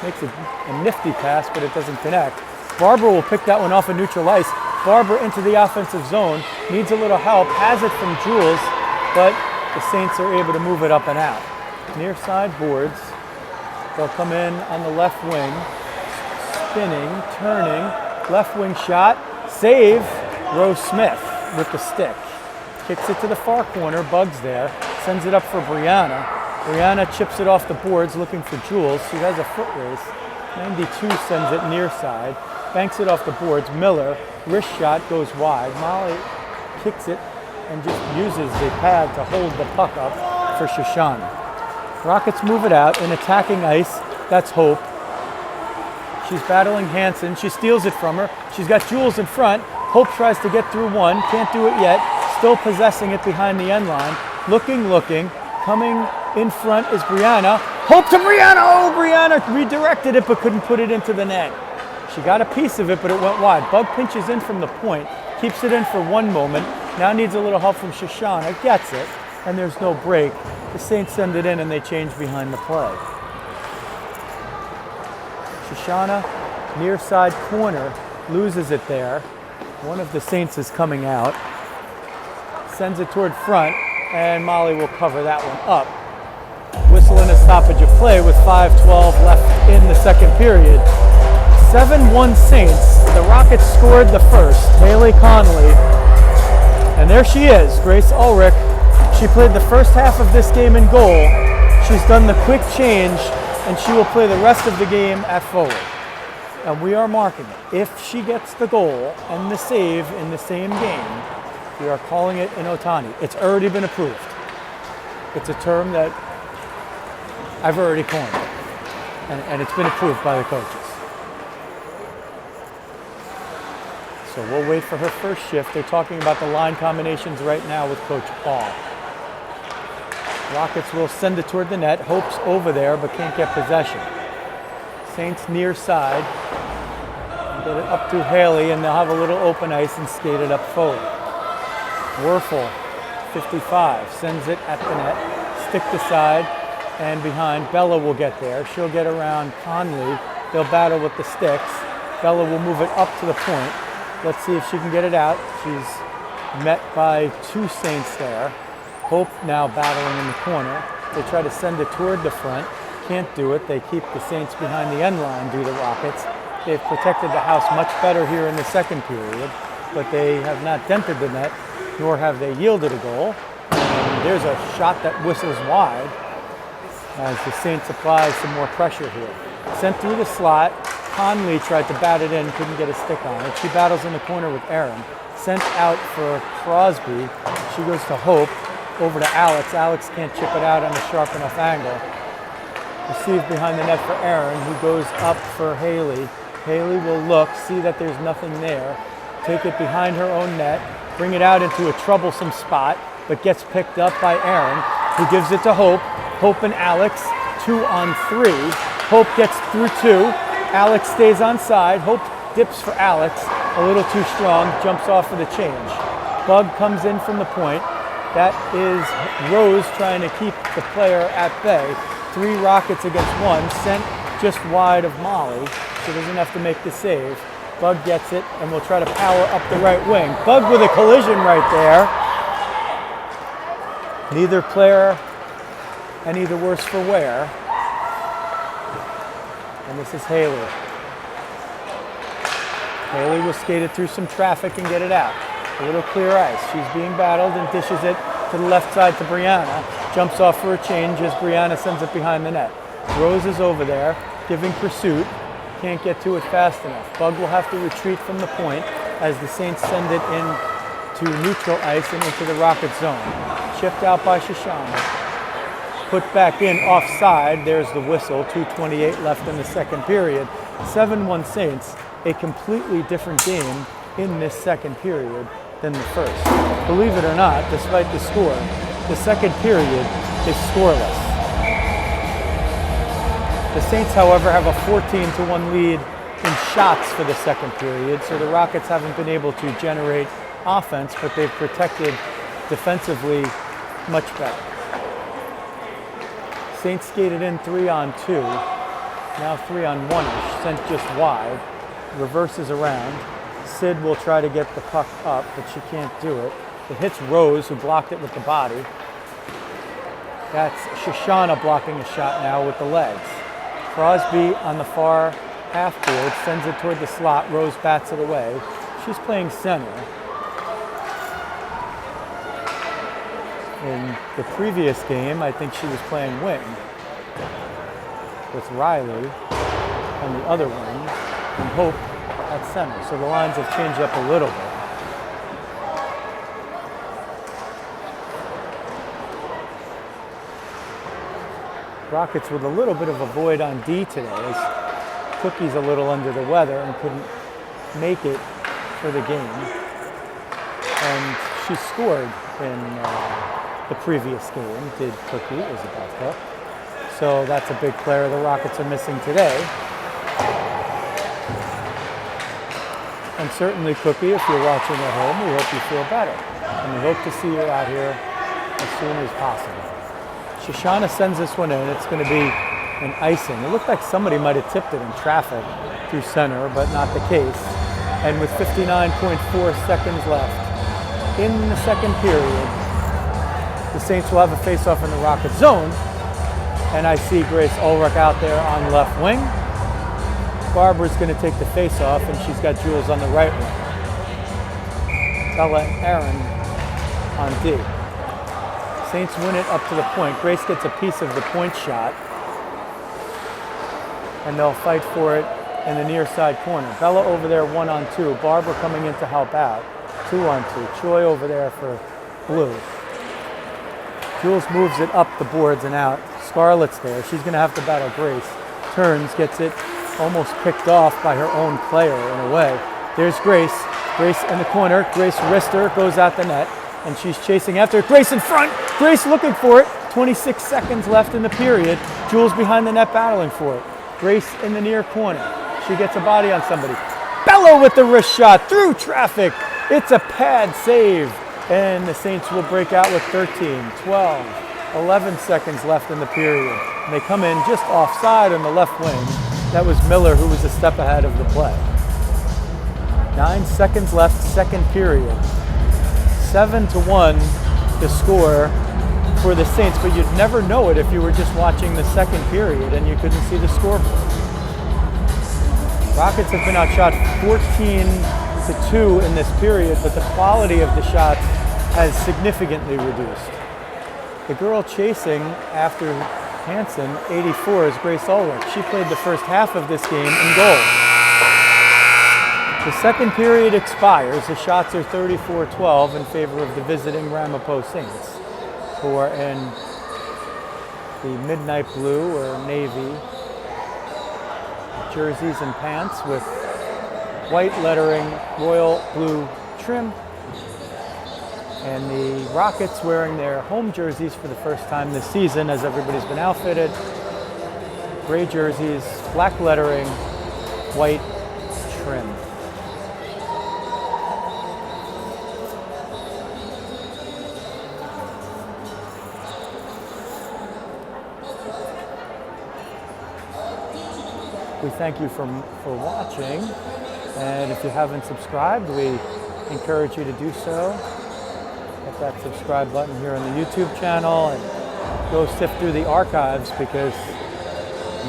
Makes a nifty pass, but it doesn't connect. Barber will pick that one off of neutral ice. Barber into the offensive zone, needs a little help, has it from Jules, but the Saints are able to move it up and out. Near side boards, they'll come in on the left wing, spinning, turning, left wing shot, save, Rose Smith with the stick. Kicks it to the far corner, Bugs there, sends it up for Brianna. Brianna chips it off the boards looking for Jules. She has a foot race. 92 sends it near side, banks it off the boards. Miller, wrist shot, goes wide. Molly kicks it and just uses the pad to hold the puck up for Shoshana. Rockets move it out in attacking ice. That's Hope. She's battling Hanson. She steals it from her. She's got Jules in front. Hope tries to get through one. Can't do it yet. Still possessing it behind the end line. Looking. Coming in front is Brianna. Hope to Brianna. Oh, Brianna redirected it but couldn't put it into the net. She got a piece of it, but it went wide. Bug pinches in from the point. Keeps it in for one moment. Now needs a little help from Shoshana. Gets it. And there's no break. The Saints send it in and they change behind the play. Shoshana, near side corner, loses it there. One of the Saints is coming out. Sends it toward front, and Molly will cover that one up. Whistle in a stoppage of play with 5:12 left in the second period. 7-1 Saints. The Rockets scored the first. Haley Conley. And there she is, Grace Ulrich. She played the first half of this game in goal. She's done the quick change, and she will play the rest of the game at forward. And we are marking it. If she gets the goal and the save in the same game, we are calling it an Otani. It's already been approved. It's a term that I've already coined, and it's been approved by the coaches. So we'll wait for her first shift. They're talking about the line combinations right now with Coach Paul. Rockets will send it toward the net. Hope's over there, but can't get possession. Saints near side. Get it up to Haley, and they'll have a little open ice and skate it up forward. Werfel, 55, sends it at the net. Stick to side and behind. Bella will get there. She'll get around Conley. They'll battle with the sticks. Bella will move it up to the point. Let's see if she can get it out. She's met by two Saints there. Hope now battling in the corner. They try to send it toward the front. Can't do it. They keep the Saints behind the end line, do the Rockets. They've protected the house much better here in the second period, but they have not dented the net, nor have they yielded a goal. And there's a shot that whistles wide as the Saints apply some more pressure here. Sent through the slot. Conley tried to bat it in, couldn't get a stick on it. She battles in the corner with Aaron. Sent out for Crosby. She goes to Hope. Over to Alex. Alex can't chip it out on a sharp enough angle. Received behind the net for Aaron, who goes up for Haley. Haley will look, see that there's nothing there. Take it behind her own net. Bring it out into a troublesome spot, but gets picked up by Aaron, who gives it to Hope. Hope and Alex, 2-on-3. Hope gets through two. Alex stays on side. Hope dips for Alex. A little too strong, jumps off for the change. Bug comes in from the point. That is Rose trying to keep the player at bay. 3 Rockets against 1, sent just wide of Molly. She doesn't have to make the save. Bug gets it and will try to power up the right wing. Bug with a collision right there. Neither player any the worse for wear. And this is Haley. Haley will skate it through some traffic and get it out. A little clear ice. She's being battled and dishes it to the left side to Brianna. Jumps off for a change as Brianna sends it behind the net. Rose is over there, giving pursuit. Can't get to it fast enough. Bug will have to retreat from the point as the Saints send it in to neutral ice and into the Rocket zone. Chipped out by Shoshana. Put back in offside. There's the whistle. 2:28 left in the second period. 7-1 Saints. A completely different game in this second period than the first. Believe it or not, despite the score, the second period is scoreless. The Saints, however, have a 14-1 lead in shots for the second period, so the Rockets haven't been able to generate offense, but they've protected defensively much better. Saints skated in 3-on-2, now 3-on-1-ish, sent just wide. reverses around. Sid will try to get the puck up, but she can't do it. It hits Rose, who blocked it with the body. That's Shoshana blocking a shot now with the legs. Crosby on the far half board, sends it toward the slot. Rose bats it away. She's playing center. In the previous game, I think she was playing wing with Riley on the other wing and Hope at center. So the lines have changed up a little bit. Rockets with a little bit of a void on D today, as Cookie's a little under the weather and couldn't make it for the game. And she scored in the previous game, did Cookie, Isabella. So that's a big player the Rockets are missing today. And certainly, Cookie, if you're watching at home, we hope you feel better. And we hope to see you out here as soon as possible. Shoshana sends this one in. It's going to be an icing. It looked like somebody might have tipped it in traffic through center, but not the case. And with 59.4 seconds left in the second period, the Saints will have a face-off in the Rocket zone. And I see Grace Ulrich out there on left wing. Barbara's going to take the face-off, and she's got Jules on the right wing. Bella and Aaron on D. Saints win it up to the point. Grace gets a piece of the point shot, and they'll fight for it in the near side corner. Bella over there 1-on-2. Barbara coming in to help out. 2-on-2. Choi over there for blue. Jules moves it up the boards and out. Scarlett's there. She's going to have to battle Grace. Turns, gets it almost picked off by her own player in a way. There's Grace. Grace in the corner. Grace wrister goes out the net, and she's chasing after it. Grace in front. Grace looking for it. 26 seconds left in the period. Jules behind the net battling for it. Grace in the near corner. She gets a body on somebody. Bella with the wrist shot through traffic. It's a pad save. And the Saints will break out with 13, 12, 11 seconds left in the period. And they come in just offside on the left wing. That was Miller, who was a step ahead of the play. 9 seconds left, second period. 7-1 the score for the Saints, but you'd never know it if you were just watching the second period and you couldn't see the scoreboard. Rockets have been outshot 14-2 in this period, but the quality of the shots has significantly reduced. The girl chasing after Hansen, 84, is Grace Ulrich. She played the first half of this game in goal. The second period expires. The shots are 34-12 in favor of the visiting Ramapo Saints, who are in the midnight blue or navy jerseys and pants with white lettering, royal blue trim. And the Rockets wearing their home jerseys for the first time this season, as everybody's been outfitted. Gray jerseys, black lettering, white trim. We thank you for watching, and if you haven't subscribed, we encourage you to do so. Hit that subscribe button here on the YouTube channel and go sift through the archives, because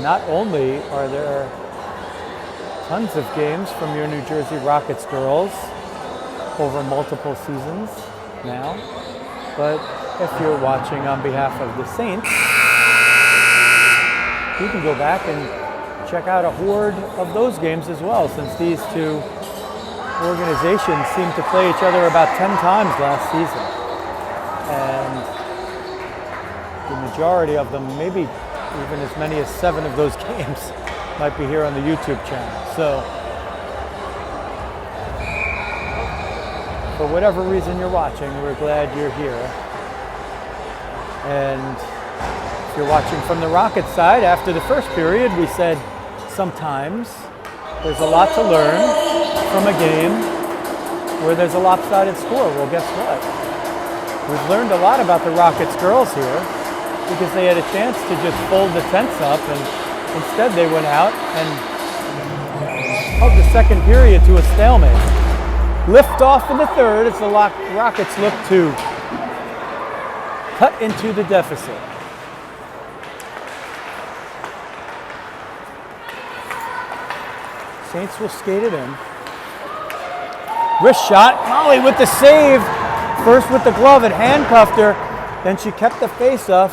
not only are there tons of games from your New Jersey Rockets girls over multiple seasons now, but if you're watching on behalf of the Saints, you can go back and check out a horde of those games as well, since these two organizations seem to play each other about 10 times last season. And the majority of them, maybe even as many as 7 of those games, might be here on the YouTube channel. So, for whatever reason you're watching, we're glad you're here. And if you're watching from the Rockets side, after the first period, we said sometimes there's a lot to learn from a game where there's a lopsided score. Well, guess what? We've learned a lot about the Rockets girls here, because they had a chance to just fold the tents up, and instead they went out and of the second period to a stalemate. Lift off in the third as the Rockets look to cut into the deficit. Saints will skate it in. Wrist shot, Molly with the save. First with the glove, it handcuffed her. Then she kept the face up,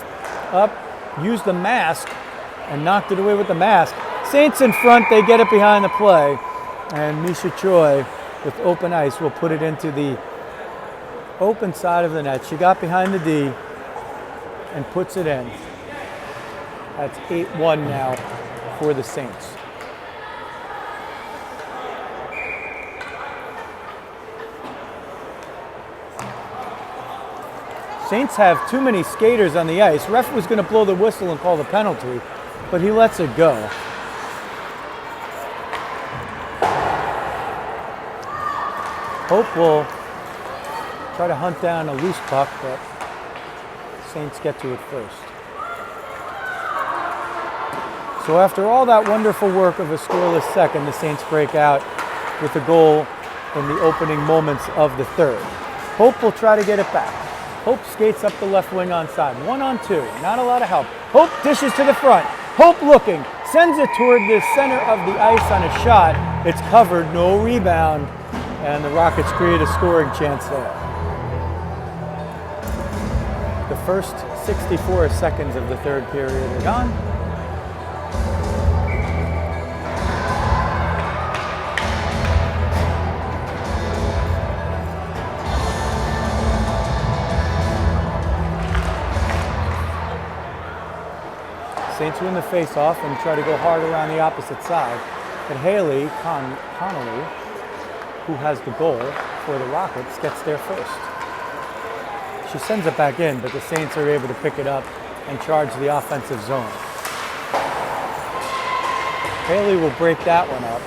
used the mask, and knocked it away with the mask. Saints in front, they get it behind the play. And Misha Choi, with open ice, will put it into the open side of the net. She got behind the D and puts it in. That's 8-1 now for the Saints. Saints have too many skaters on the ice. Ref was going to blow the whistle and call the penalty, but he lets it go. Hope will try to hunt down a loose puck, but Saints get to it first. So after all that wonderful work of a scoreless second, the Saints break out with a goal in the opening moments of the third. Hope will try to get it back. Hope skates up the left wing onside. 1-on-2, not a lot of help. Hope dishes to the front. Hope looking, sends it toward the center of the ice on a shot. It's covered, no rebound, and the Rockets create a scoring chance there. The first 64 seconds of the third period are gone. Saints win the face-off and try to go hard around the opposite side. But Haley Connolly, who has the goal for the Rockets, gets there first. She sends it back in, but the Saints are able to pick it up and charge the offensive zone. Haley will break that one up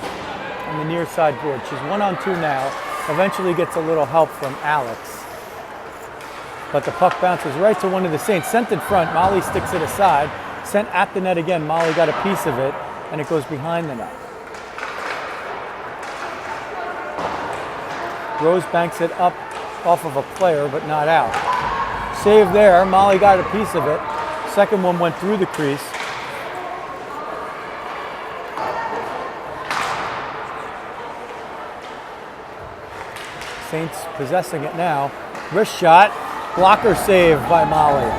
on the near side board. She's 1-on-2 now. Eventually gets a little help from Alex. But the puck bounces right to one of the Saints. Sent in front, Molly sticks it aside. Sent at the net again, Molly got a piece of it, and it goes behind the net. Rose banks it up off of a player, but not out. Save there, Molly got a piece of it. Second one went through the crease. Saints possessing it now. Wrist shot, blocker save by Molly.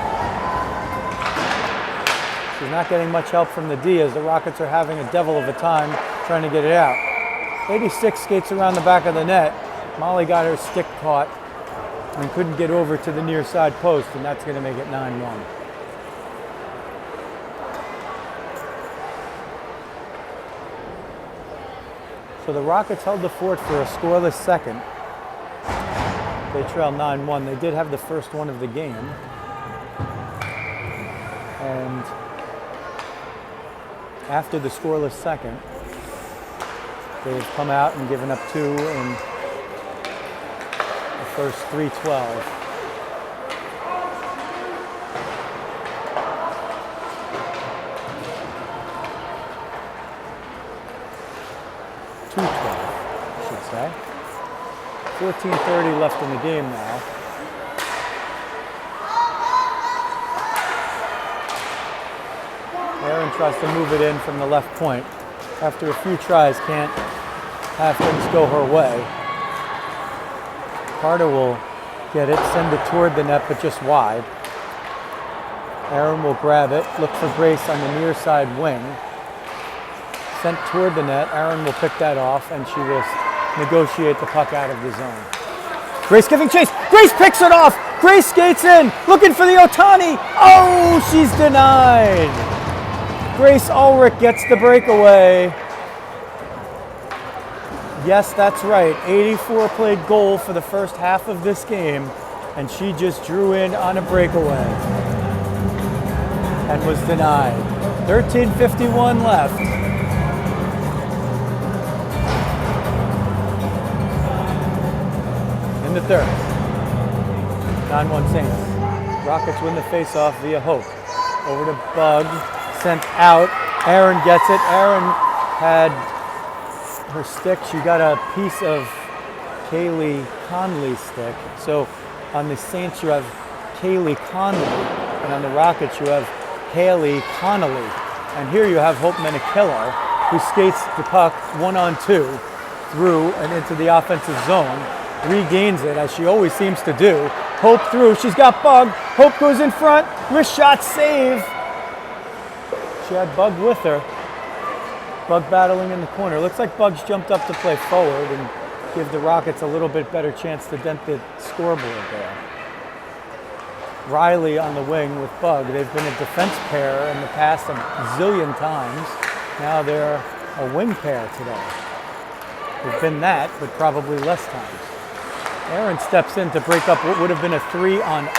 She's not getting much help from the D as the Rockets are having a devil of a time trying to get it out. 86 skates around the back of the net. Molly got her stick caught and couldn't get over to the near side post, and that's going to make it 9-1. So the Rockets held the fort for a scoreless second. They trail 9-1. They did have the first one of the game. And after the scoreless second, they've come out and given up 2 in the first 3:12. I should say. 14:30 left in the game now. Aaron tries to move it in from the left point. After a few tries, can't have things go her way. Carter will get it, send it toward the net, but just wide. Aaron will grab it, look for Grace on the near side wing. Sent toward the net. Aaron will pick that off, and she will negotiate the puck out of the zone. Grace giving chase. Grace picks it off. Grace skates in, looking for the Otani. Oh, she's denied. Grace Ulrich gets the breakaway. Yes, that's right. 84 played goal for the first half of this game, and she just drew in on a breakaway and was denied. 13:51 left. In the third. 9-1 Saints. Rockets win the faceoff via Hope. Over to Bug. Sent out. Aaron gets it. Aaron had her stick. She got a piece of Kaylee Conley's stick. So on the Saints you have Kaylee Conley, and on the Rockets you have Haley Connolly. And here you have Hope Menikillo, who skates the puck 1-on-2 through and into the offensive zone, regains it as she always seems to do. Hope through, she's got Bug. Hope goes in front, wrist shot save. She had Bug with her. Bug battling in the corner. Looks like Bug's jumped up to play forward and give the Rockets a little bit better chance to dent the scoreboard there. Riley on the wing with Bug. They've been a defense pair in the past a zillion times. Now they're a wing pair today. They've been that, but probably less times. Aaron steps in to break up what would have been a 3-on-0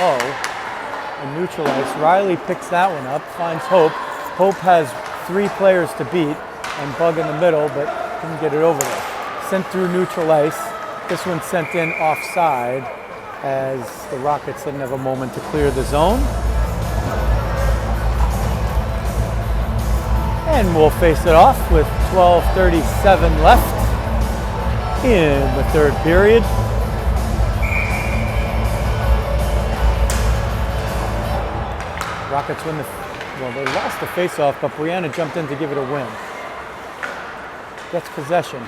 and neutralize. Riley picks that one up, finds Hope. Hope has 3 players to beat and Bug in the middle, but didn't get it over there. Sent through neutral ice. This one sent in offside as the Rockets didn't have a moment to clear the zone. And we'll face it off with 12:37 left in the third period. Rockets win they lost the face-off, but Brianna jumped in to give it a win. Gets possession.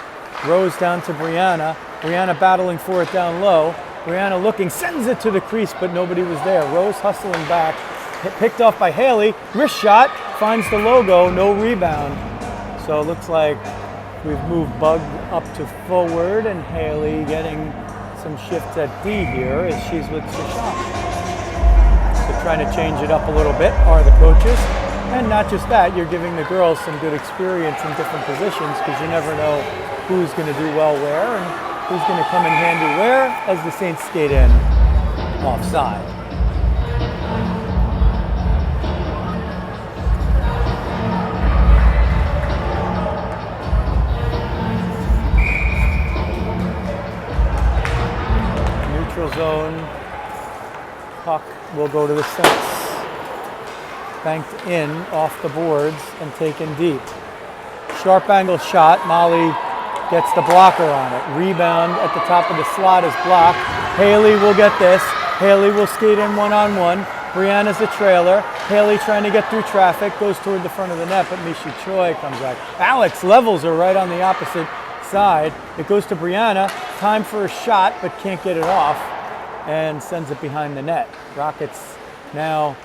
Rose down to Brianna. Brianna battling for it down low. Brianna looking, sends it to the crease, but nobody was there. Rose hustling back. Picked off by Haley. Wrist shot. Finds the logo. No rebound. So it looks like we've moved Bug up to forward, and Haley getting some shifts at D here as she's with Shoshana. So trying to change it up a little bit are the coaches. And not just that, you're giving the girls some good experience in different positions because you never know who's going to do well where and who's going to come in handy where as the Saints skate in offside. Neutral zone, puck will go to the Saints. Banked in off the boards and taken deep. Sharp angle shot. Molly gets the blocker on it. Rebound at the top of the slot is blocked. Haley will get this. Haley will skate in 1-on-1. Brianna's the trailer. Haley trying to get through traffic, goes toward the front of the net, but Mishi Choi comes back. Alex levels her right on the opposite side. It goes to Brianna. Time for a shot, but can't get it off and sends it behind the net. Rockets now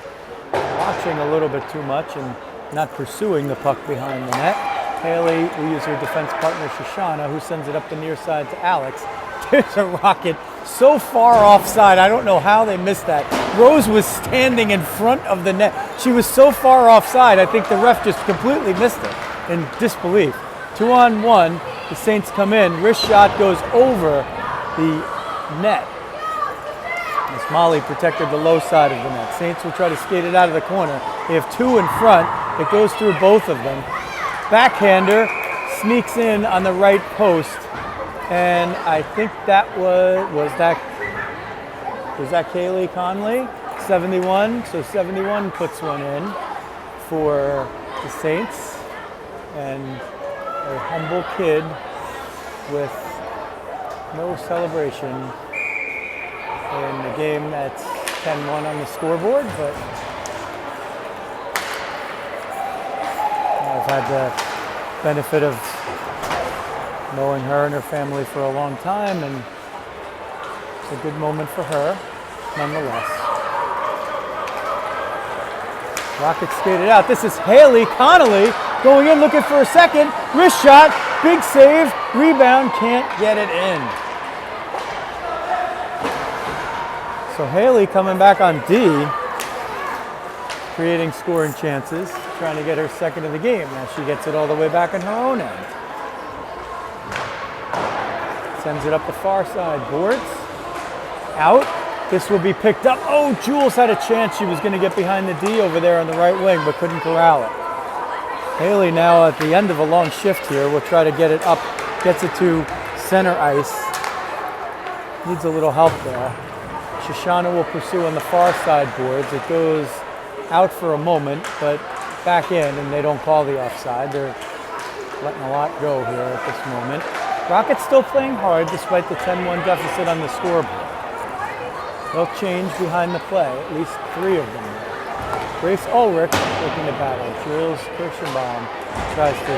watching a little bit too much and not pursuing the puck behind the net. Haley will use her defense partner Shoshana, who sends it up the near side to Alex. There's a Rocket so far offside. I don't know how they missed that. Rose was standing in front of the net. She was so far offside, I think the ref just completely missed it in disbelief. 2-on-1, the Saints come in. Wrist shot goes over the net. As Molly protected the low side of the net. Saints will try to skate it out of the corner. They have 2 in front. It goes through both of them. Backhander sneaks in on the right post. And I think that was that Kaylee Conley? 71. So 71 puts one in for the Saints. And a humble kid with no celebration in the game that's 10-1 on the scoreboard, but I've had the benefit of knowing her and her family for a long time, and it's a good moment for her, nonetheless. Rockets skated out. This is Haley Connolly going in, looking for a second. Wrist shot, big save, rebound, can't get it in. So Haley coming back on D, creating scoring chances, trying to get her second of the game. Now she gets it all the way back on her own end. Sends it up the far side, boards, out. This will be picked up. Oh, Jules had a chance. She was going to get behind the D over there on the right wing, but couldn't corral it. Haley now at the end of a long shift here will try to get it up, gets it to center ice. Needs a little help there. Shoshana will pursue on the far side boards. It goes out for a moment, but back in, and they don't call the offside. They're letting a lot go here at this moment. Rockets still playing hard despite the 10-1 deficit on the scoreboard. They'll change behind the play, at least 3 of them there. Grace Ulrich looking to battle. Jules Kirschenbaum tries to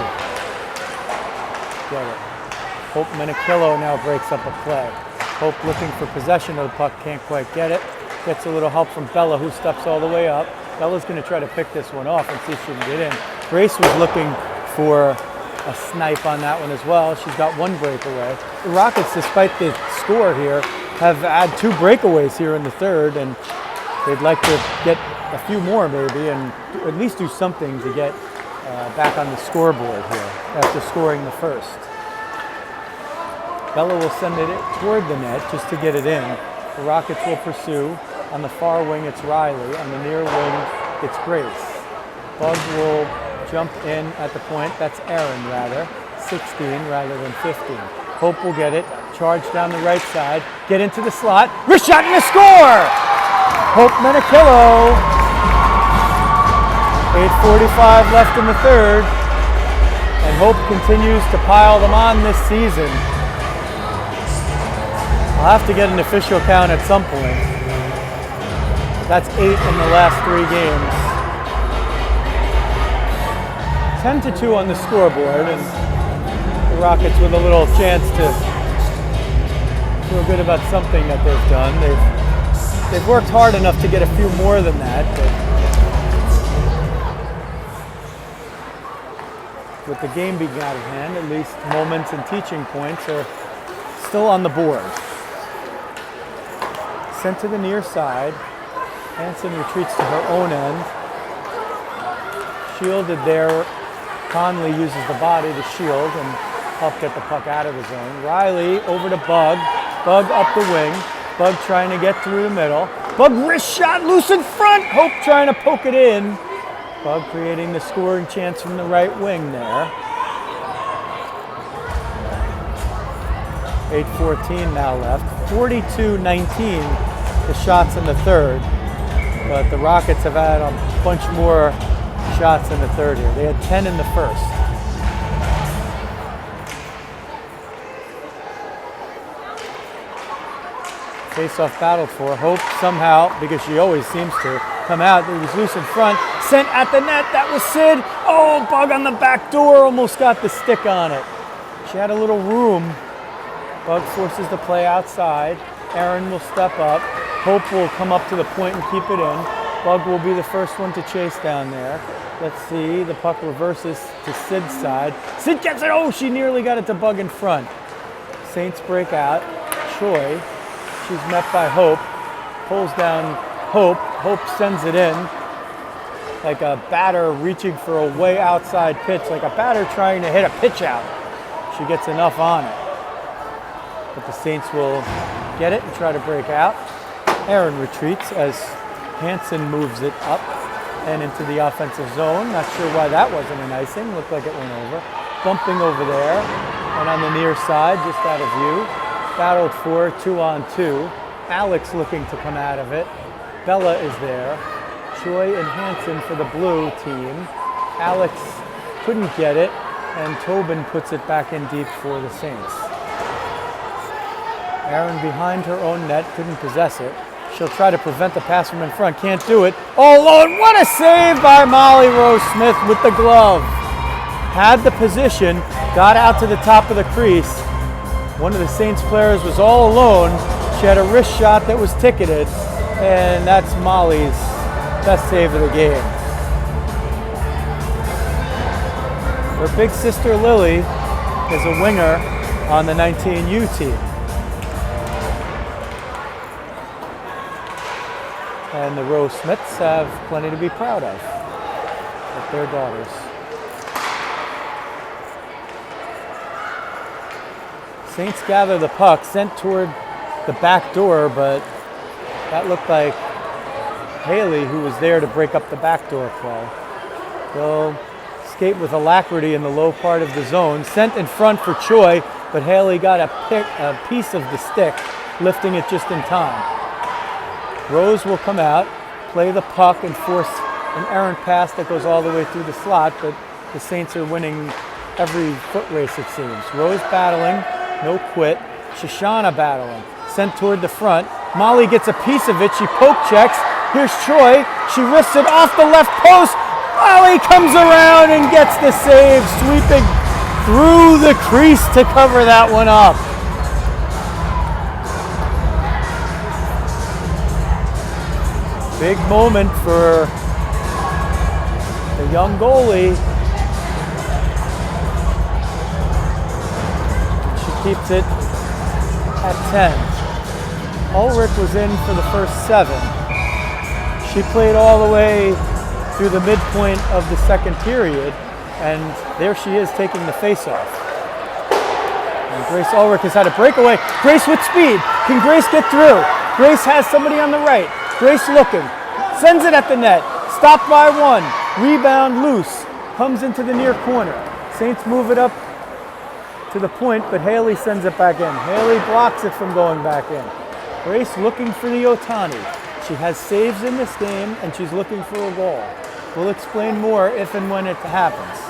get it. Hope Menikillo now breaks up a play. Hope looking for possession of the puck, can't quite get it. Gets a little help from Bella, who steps all the way up. Bella's going to try to pick this one off and see if she can get in. Grace was looking for a snipe on that one as well. She's got 1 breakaway. The Rockets, despite the score here, have had 2 breakaways here in the third, and they'd like to get a few more maybe, and at least do something to get back on the scoreboard here after scoring the first. Bella will send it toward the net just to get it in. The Rockets will pursue. On the far wing, it's Riley. On the near wing, it's Grace. Bug will jump in at the point. That's Aaron, rather. 16 rather than 15. Hope will get it. Charge down the right side. Get into the slot. Wrist shot and a score! Hope Menikillo. 8:45 left in the third. And Hope continues to pile them on this season. I'll have to get an official count at some point. That's 8 in the last 3 games. 10-2 on the scoreboard, and the Rockets with a little chance to feel good about something that they've done. They've worked hard enough to get a few more than that, but with the game being out of hand, at least moments and teaching points are still on the board. Sent to the near side. Hansen retreats to her own end. Shielded there. Conley uses the body to shield and help get the puck out of the zone. Riley over to Bug. Bug up the wing. Bug trying to get through the middle. Bug wrist shot loose in front. Hope trying to poke it in. Bug creating the scoring chance from the right wing there. 8:14 now left. 42-19 the shots in the third. But the Rockets have had a bunch more shots in the third here. They had 10 in the first. Face-off battled for. Hope somehow, because she always seems to, come out. It was loose in front. Sent at the net. That was Sid. Oh, Bug on the back door. Almost got the stick on it. She had a little room. Bug forces the play outside. Aaron will step up. Hope will come up to the point and keep it in. Bug will be the first one to chase down there. Let's see, the puck reverses to Sid's side. Sid gets it, oh, she nearly got it to Bug in front. Saints break out. Choi, she's met by Hope. Pulls down Hope. Hope sends it in. Like a batter reaching for a way outside pitch, like a batter trying to hit a pitch out. She gets enough on it. But the Saints will get it and try to break out. Aaron retreats as Hansen moves it up and into the offensive zone. Not sure why that wasn't an icing. Looked like it went over. Bumping over there. And on the near side, just out of view. Battled for 2-on-2. Alex looking to come out of it. Bella is there. Choi and Hansen for the blue team. Alex couldn't get it. And Tobin puts it back in deep for the Saints. Aaron behind her own net, couldn't possess it. She'll try to prevent the pass from in front, can't do it. Oh Lord, what a save by Molly Rose Smith with the glove. Had the position, got out to the top of the crease. One of the Saints players was all alone. She had a wrist shot that was ticketed, and that's Molly's best save of the game. Her big sister Lily is a winger on the 19U team. And the Rose Smiths have plenty to be proud of with their daughters. Saints gather the puck, sent toward the back door, but that looked like Haley, who was there to break up the backdoor play. They'll skate with alacrity in the low part of the zone. Sent in front for Choi, but Haley got a piece of the stick, lifting it just in time. Rose will come out, play the puck, and force an errant pass that goes all the way through the slot, but the Saints are winning every foot race it seems. Rose battling, no quit. Shoshana battling, sent toward the front. Molly gets a piece of it, she poke checks. Here's Troy, she wrists it off the left post. Molly comes around and gets the save, sweeping through the crease to cover that one up. Big moment for the young goalie. She keeps it at 10. Ulrich was in for the first 7. She played all the way through the midpoint of the second period, and there she is taking the face-off. And Grace Ulrich has had a breakaway. Grace with speed. Can Grace get through? Grace has somebody on the right. Grace looking. Sends it at the net. Stopped by 1. Rebound loose. Comes into the near corner. Saints move it up to the point, but Haley sends it back in. Haley blocks it from going back in. Grace looking for the Otani. She has saves in this game, and she's looking for a goal. We'll explain more if and when it happens.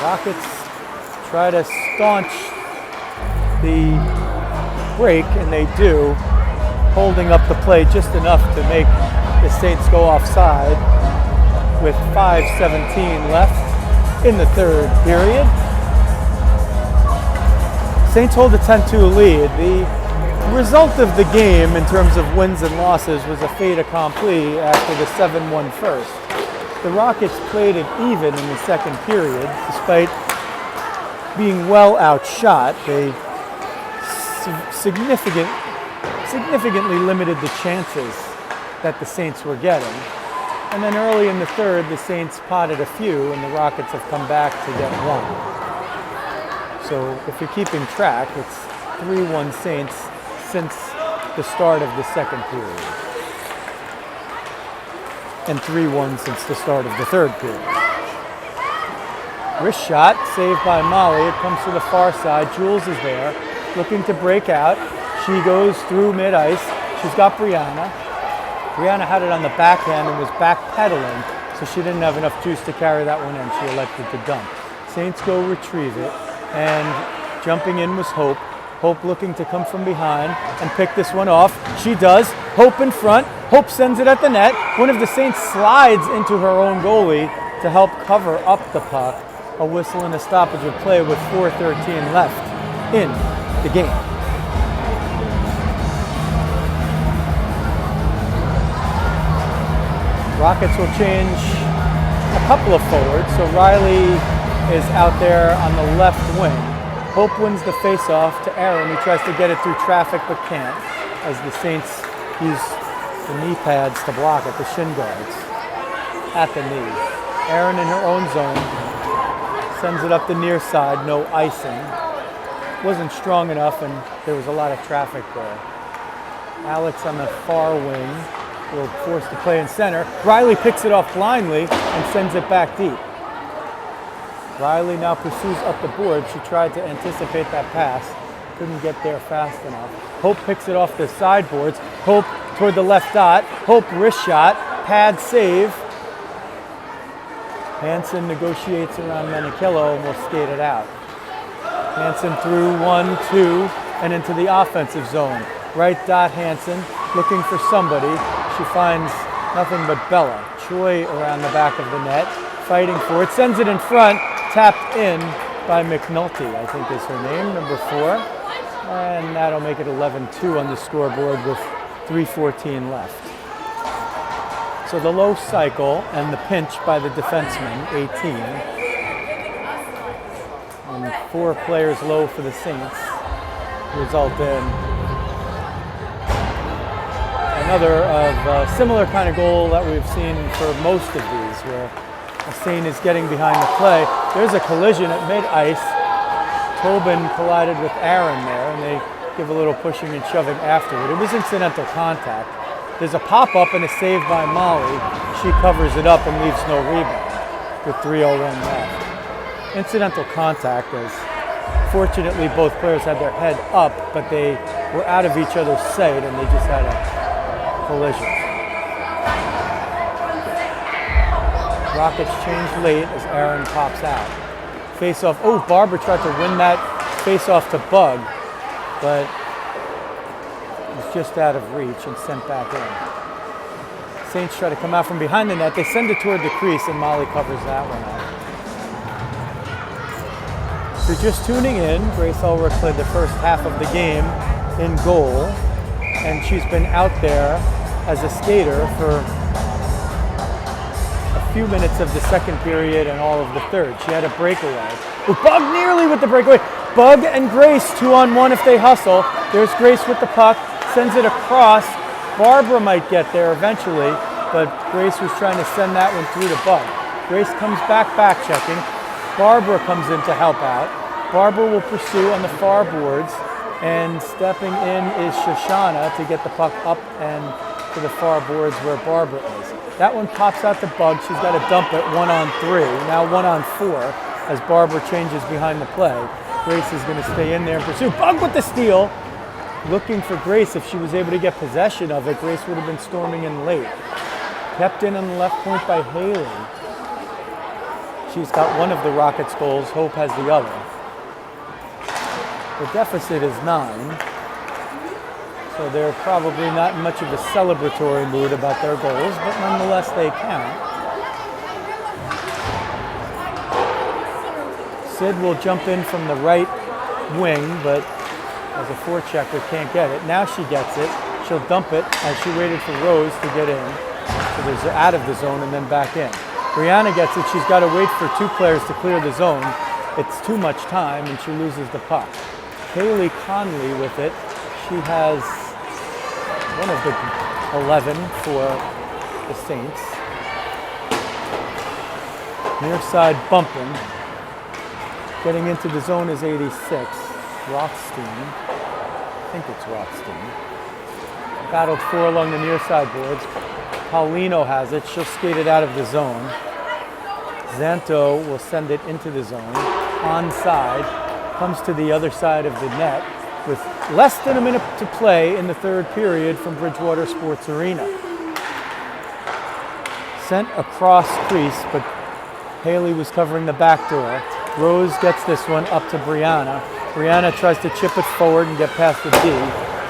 Rockets try to staunch the break, and they do, holding up the play just enough to make the Saints go offside with 5:17 left in the third period. Saints hold a 10-2 lead. The result of the game in terms of wins and losses was a fait accompli after the 7-1 first. The Rockets played it even in the second period, despite being well outshot. They significantly limited the chances that the Saints were getting. And then early in the third, the Saints potted a few, and the Rockets have come back to get one. So if you're keeping track, it's 3-1 Saints since the start of the second period, and 3-1 since the start of the third period. Wrist shot, saved by Molly. It comes to the far side. Jules is there, looking to break out. She goes through mid-ice. She's got Brianna. Brianna had it on the backhand and was backpedaling, so she didn't have enough juice to carry that one in. She elected to dump. Saints go retrieve it, and jumping in was Hope. Hope looking to come from behind and pick this one off. She does. Hope in front. Hope sends it at the net. One of the Saints slides into her own goalie to help cover up the puck. A whistle and a stoppage of play with 4:13 left in the game. Rockets will change a couple of forwards. So Riley is out there on the left wing. Hope wins the face-off to Aaron, who tries to get it through traffic but can't, as the Saints use the knee pads to block it, the shin guards, at the knee. Aaron in her own zone, sends it up the near side, no icing. Wasn't strong enough, and there was a lot of traffic there. Alex on the far wing will force the play in center. Riley picks it off blindly and sends it back deep. Riley now pursues up the board. She tried to anticipate that pass. Couldn't get there fast enough. Hope picks it off the sideboards. Hope toward the left dot. Hope wrist shot. Pad save. Hansen negotiates around Menikillo and will skate it out. Hansen through 1-2 and into the offensive zone. Right dot Hansen looking for somebody. She finds nothing but Bella. Choi around the back of the net, fighting for it. Sends it in front. Tapped in by McNulty, I think is her name, number 4. And that'll make it 11-2 on the scoreboard with 3:14 left. So the low cycle and the pinch by the defenseman, 18. And 4 players low for the Saints result in another of a similar kind of goal that we've seen for most of these, where a Saint is getting behind the play. There's a collision at mid-ice. Tobin collided with Aaron there, and they give a little pushing and shoving afterward. It was incidental contact. There's a pop-up and a save by Molly. She covers it up and leaves no rebound with 3:01 left. Incidental contact, as fortunately both players had their head up, but they were out of each other's sight and they just had a collision. Rockets change late as Aaron pops out. Face off. Oh, Barbara tried to win that face off to Bug, but was just out of reach and sent back in. Saints try to come out from behind the net. They send it toward the crease, and Molly covers that one up. If you're just tuning in, Grace Ulrich played the first half of the game in goal, and she's been out there as a skater for a few minutes of the second period and all of the third. She had a breakaway. With Bug nearly with the breakaway. Bug and Grace 2-on-1 if they hustle. There's Grace with the puck, sends it across. Barbara might get there eventually, but Grace was trying to send that one through to Bug. Grace comes back checking. Barbara comes in to help out. Barbara will pursue on the far boards, and stepping in is Shoshana to get the puck up and to the far boards where Barbara is. That one pops out to Bug. She's got to dump it 1-on-3, now 1-on-4 as Barbara changes behind the play. Grace is going to stay in there and pursue. Bug with the steal. Looking for Grace. If she was able to get possession of it, Grace would have been storming in late. Kept in on the left point by Haley. She's got one of the Rockets' goals. Hope has the other. The deficit is 9. So they're probably not in much of a celebratory mood about their goals, but nonetheless they count. Sid will jump in from the right wing, but as a forechecker can't get it. Now she gets it. She'll dump it as she waited for Rose to get in. So there's out of the zone and then back in. Brianna gets it. She's got to wait for 2 players to clear the zone. It's too much time and she loses the puck. Haley Conley with it. She has one of the 11 for the Saints. Near side bumping. Getting into the zone is 86. Rothstein. I think it's Rothstein. Battled 4 along the near side boards. Paulino has it. She'll skate it out of the zone. Zanto will send it into the zone. Onside. Comes to the other side of the net with less than a minute to play in the third period from Bridgewater Sports Arena. Sent across crease, but Haley was covering the back door. Rose gets this one up to Brianna. Brianna tries to chip it forward and get past the D.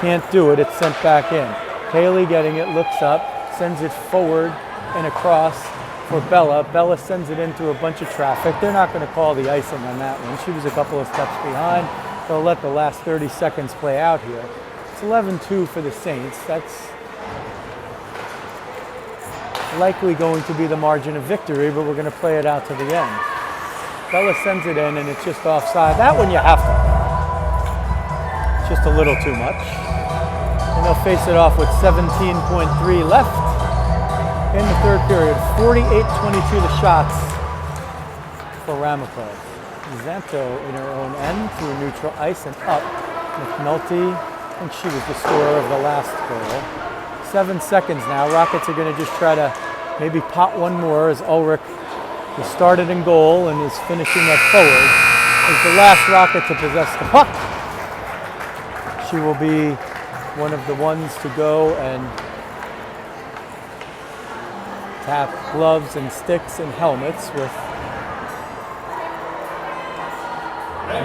Can't do it. It's sent back in. Haley getting it, looks up, sends it forward and across for Bella. Bella sends it in through a bunch of traffic. They're not going to call the icing on that one. She was a couple of steps behind. They'll let the last 30 seconds play out here. It's 11-2 for the Saints. That's likely going to be the margin of victory, but we're going to play it out to the end. Bella sends it in, and it's just offside. That one you have to. It's just a little too much. And they'll face it off with 17.3 left in the third period. 48-22 the shots for Ramapo. Zanto in her own end through neutral ice and up. McNulty, I think she was the scorer of the last goal. 7 seconds now. Rockets are going to just try to maybe pot one more as Ulrich, who started in goal and is finishing at forward, is the last Rocket to possess the puck. She will be one of the ones to go and tap gloves and sticks and helmets with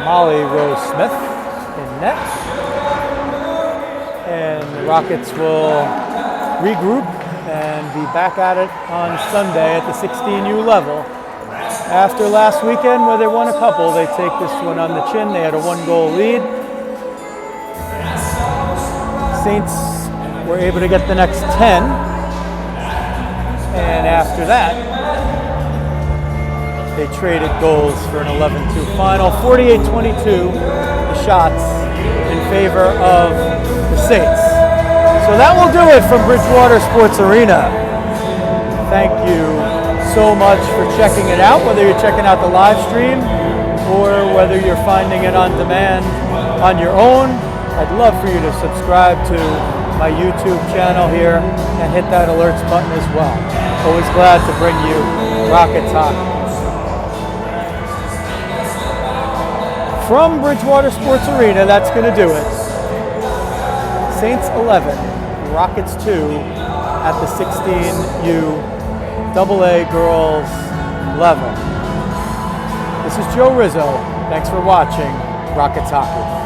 Molly Rose Smith in net. And the Rockets will regroup and be back at it on Sunday at the 16U level. After last weekend where they won a couple, they take this one on the chin. They had a 1-goal lead. Saints were able to get the next 10. And after that, they traded goals for an 11-2 final. 48-22, the shots in favor of the Saints. So that will do it from Bridgewater Sports Arena. Thank you so much for checking it out, whether you're checking out the live stream or whether you're finding it on demand on your own. I'd love for you to subscribe to my YouTube channel here and hit that alerts button as well. Always glad to bring you Rockets hockey. From Bridgewater Sports Arena, that's going to do it. Saints 11, Rockets 2 at the 16U AA Girls level. This is Joe Rizzo. Thanks for watching Rockets Hockey.